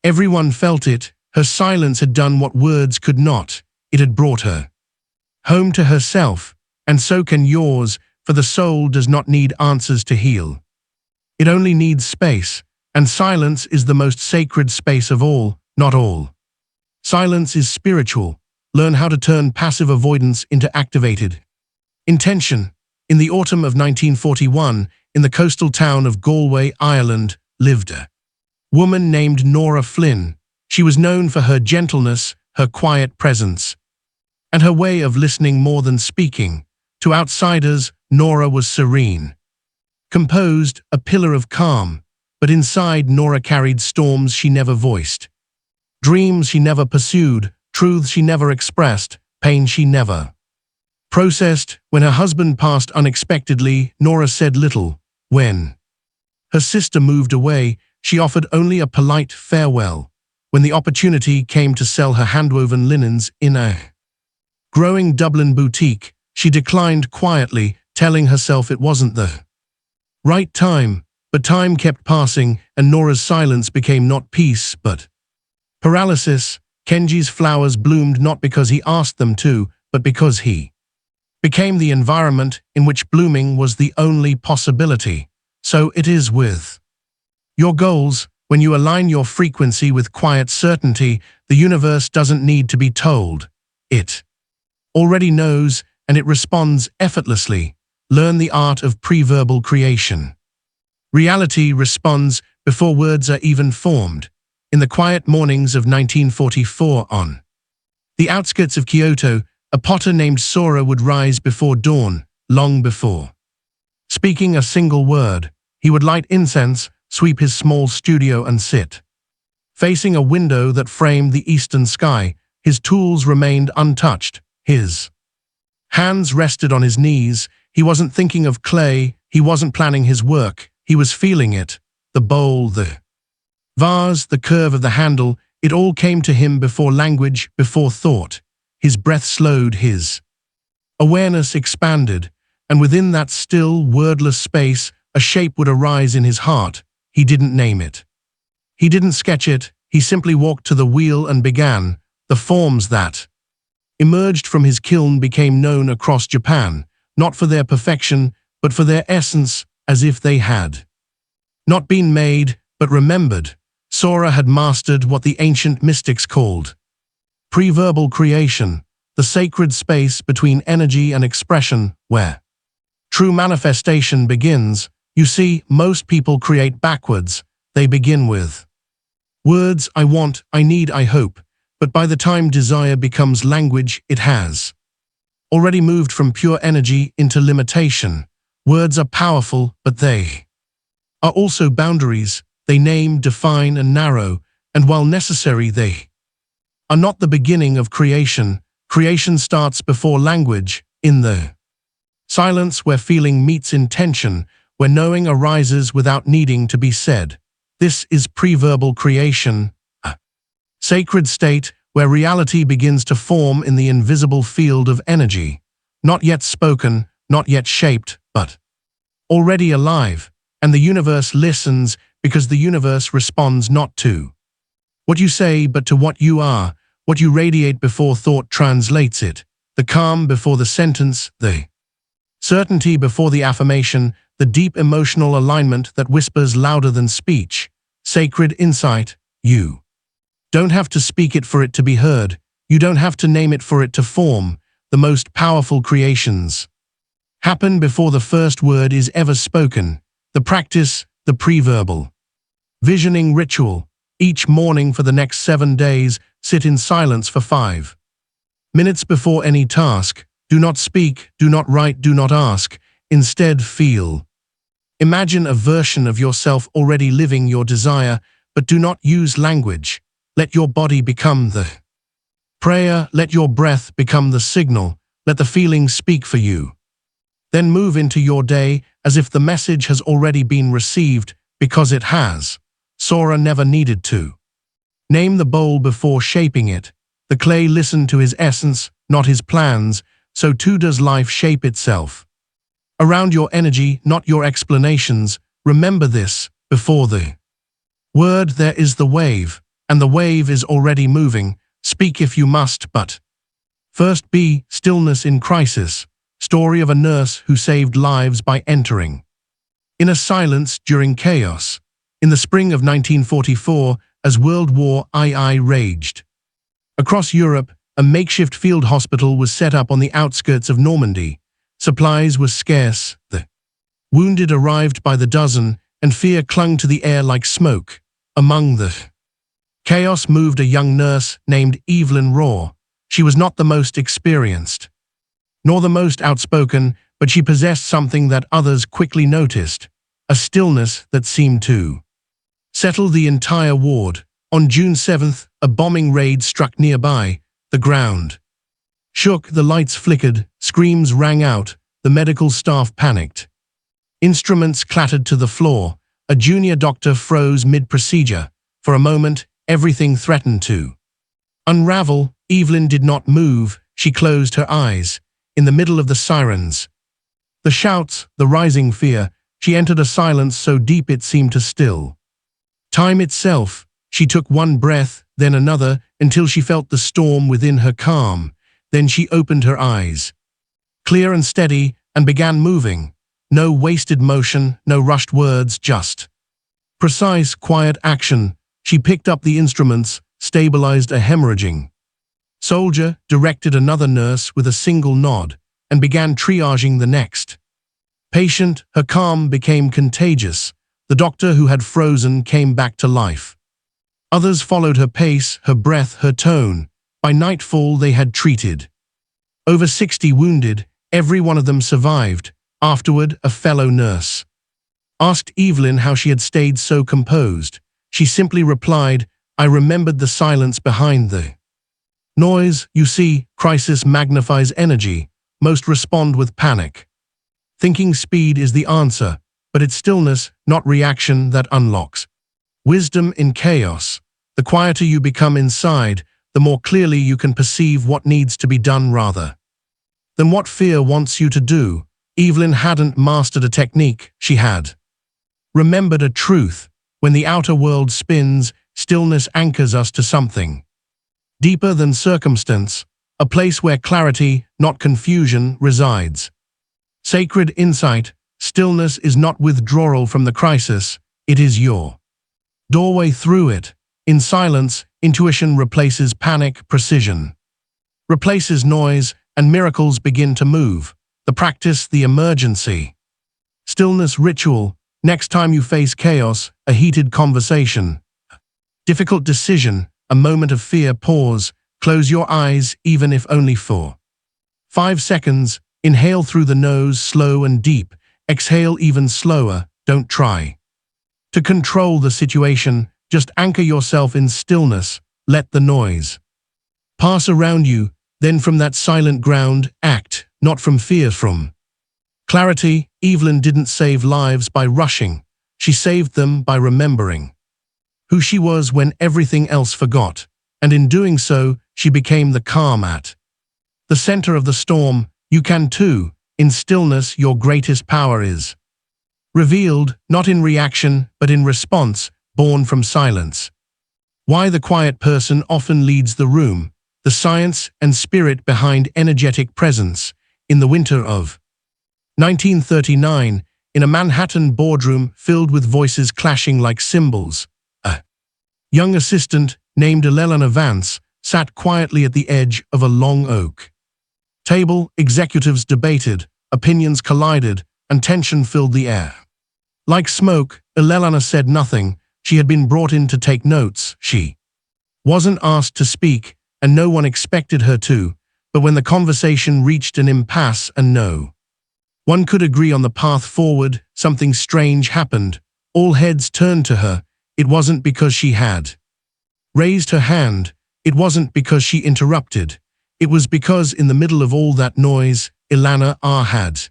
everyone felt it. Her silence had done what words could not. It had brought her home to herself, and so can yours, for the soul does not need answers to heal. It only needs space, and silence is the most sacred space of all. Not all silence is spiritual. Learn how to turn passive avoidance into activated intention. In the autumn of 1941, in the coastal town of Galway, Ireland, lived a woman named Nora Flynn. She was known for her gentleness, her quiet presence, and her way of listening more than speaking. To outsiders, Nora was serene, composed, a pillar of calm, but inside Nora carried storms she never voiced, dreams she never pursued, truths she never expressed, pain she never processed. When her husband passed unexpectedly, Nora said little. When her sister moved away, she offered only a polite farewell. When the opportunity came to sell her handwoven linens in a growing Dublin boutique, she declined quietly, telling herself it wasn't the right time. But time kept passing, and Nora's silence became not peace, but paralysis. Kenji's flowers bloomed not because he asked them to, but because he became the environment in which blooming was the only possibility. So it is with your goals. When you align your frequency with quiet certainty, the universe doesn't need to be told. It already knows, and it responds effortlessly. Learn the art of pre-verbal creation. Reality responds before words are even formed. in the quiet mornings of 1944 on the outskirts of Kyoto, a potter named Sora would rise before dawn, long before speaking a single word. He would light incense, sweep his small studio and sit facing a window that framed the eastern sky. His tools remained untouched. His hands rested on his knees. He wasn't thinking of clay. He wasn't planning his work. He was feeling it. The bowl, the vase, the curve of the handle, it all came to him before language, before thought. His breath slowed, his awareness expanded, and within that still, wordless space, a shape would arise in his heart. He didn't name it. He didn't sketch it. He simply walked to the wheel and began. The forms that emerged from his kiln became known across Japan, not for their perfection, but for their essence, as if they had not been made, but remembered. Sora had mastered what the ancient mystics called pre-verbal creation, the sacred space between energy and expression, where true manifestation begins. You see, most people create backwards. They begin with words, I want, I need, I hope, but by the time desire becomes language, it has already moved from pure energy into limitation. Words are powerful, but they are also boundaries. They name, define, and narrow, and while necessary, they are not the beginning of creation. Creation starts before language, in the silence where feeling meets intention, where knowing arises without needing to be said. This is pre-verbal creation, a sacred state where reality begins to form in the invisible field of energy, not yet spoken, not yet shaped, but already alive, and the universe listens because the universe responds not to what you say but to what you are, what you radiate before thought translates it, the calm before the sentence, the certainty before the affirmation, the deep emotional alignment that whispers louder than speech. Sacred insight. You don't have to speak it for it to be heard. You don't have to name it for it to form. The most powerful creations happen before the first word is ever spoken. The practice, the pre-verbal visioning ritual. Each morning for the next 7 days, sit in silence for 5 minutes before any task. Do not speak, do not write, do not ask. Instead, feel. Imagine a version of yourself already living your desire, but do not use language. Let your body become the prayer, let your breath become the signal, let the feeling speak for you. Then move into your day as if the message has already been received, because it has. Sora never needed to name the bowl before shaping it. The clay listened to his essence, not his plans, so too does life shape itself around your energy, not your explanations. Remember this, before the word there is the wave, and the wave is already moving. Speak if you must, but first be stillness in crisis. Story of a nurse who saved lives by entering in a silence during chaos. In the spring of 1944, as World War II raged across Europe, a makeshift field hospital was set up on the outskirts of Normandy. Supplies were scarce, the wounded arrived by the dozen, and fear clung to the air like smoke. Among the chaos moved a young nurse named Evelyn Raw. She was not the most experienced, nor the most outspoken, but she possessed something that others quickly noticed, a stillness that seemed to settle the entire ward. On June 7th, a bombing raid struck nearby. The ground shook, the lights flickered, screams rang out, the medical staff panicked. Instruments clattered to the floor. A junior doctor froze mid-procedure. For a moment, everything threatened to unravel. Evelyn did not move. She closed her eyes. In the middle of the sirens, the shouts, the rising fear, she entered a silence so deep it seemed to still time itself. She took one breath, then another, until she felt the storm within her calm. Then she opened her eyes, clear and steady, and began moving. No wasted motion, no rushed words, just precise, quiet action. She picked up the instruments, stabilized a hemorrhaging soldier, directed another nurse with a single nod, and began triaging the next patient. Her calm became contagious. The doctor who had frozen came back to life. Others followed her pace, her breath, her tone. By nightfall they had treated over 60 wounded. Every one of them survived. Afterward, a fellow nurse asked Evelyn how she had stayed so composed. She simply replied, "I remembered the silence behind the noise. You see, crisis magnifies energy. Most respond with panic. Thinking speed is the answer, but it's stillness, not reaction, that unlocks wisdom in chaos. The quieter you become inside, the more clearly you can perceive what needs to be done rather than what fear wants you to do." Evelyn hadn't mastered a technique, she had remembered a truth. When the outer world spins, stillness anchors us to something deeper than circumstance, a place where clarity, not confusion, resides. Sacred insight. Stillness is not withdrawal from the crisis, it is your doorway through it. In silence, intuition replaces panic, precision replaces noise, and miracles begin to move. The practice, the emergency stillness ritual. Next time you face chaos, a heated conversation, difficult decision, a moment of fear, pause, close your eyes, even if only for 5 seconds. Inhale through the nose, slow and deep. Exhale even slower. Don't try to control the situation, just anchor yourself in stillness. Let the noise pass around you. Then from that silent ground, act, not from fear, from clarity. Evelyn didn't save lives by rushing. She saved them by remembering who she was when everything else forgot. And in doing so, she became the calm at the center of the storm. You can too. In stillness, your greatest power is revealed, not in reaction, but in response, born from silence. Why the quiet person often leads the room. The science and spirit behind energetic presence. In the winter of 1939, in a Manhattan boardroom filled with voices clashing like cymbals, a young assistant named Elena Vance sat quietly at the edge of a long oak table. Executives debated, opinions collided, and tension filled the air. Like smoke, Elena said nothing. She had been brought in to take notes. She wasn't asked to speak, and no one expected her to. But when the conversation reached an impasse and no one could agree on the path forward, something strange happened. All heads turned to her. It wasn't because she had raised her hand. It wasn't because she interrupted. It was because in the middle of all that noise, Elena had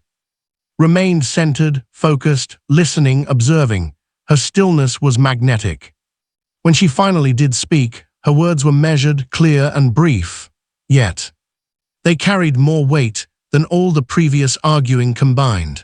remained centered, focused, listening, observing. Her stillness was magnetic. When she finally did speak, her words were measured, clear, and brief. Yet they carried more weight than all the previous arguing combined.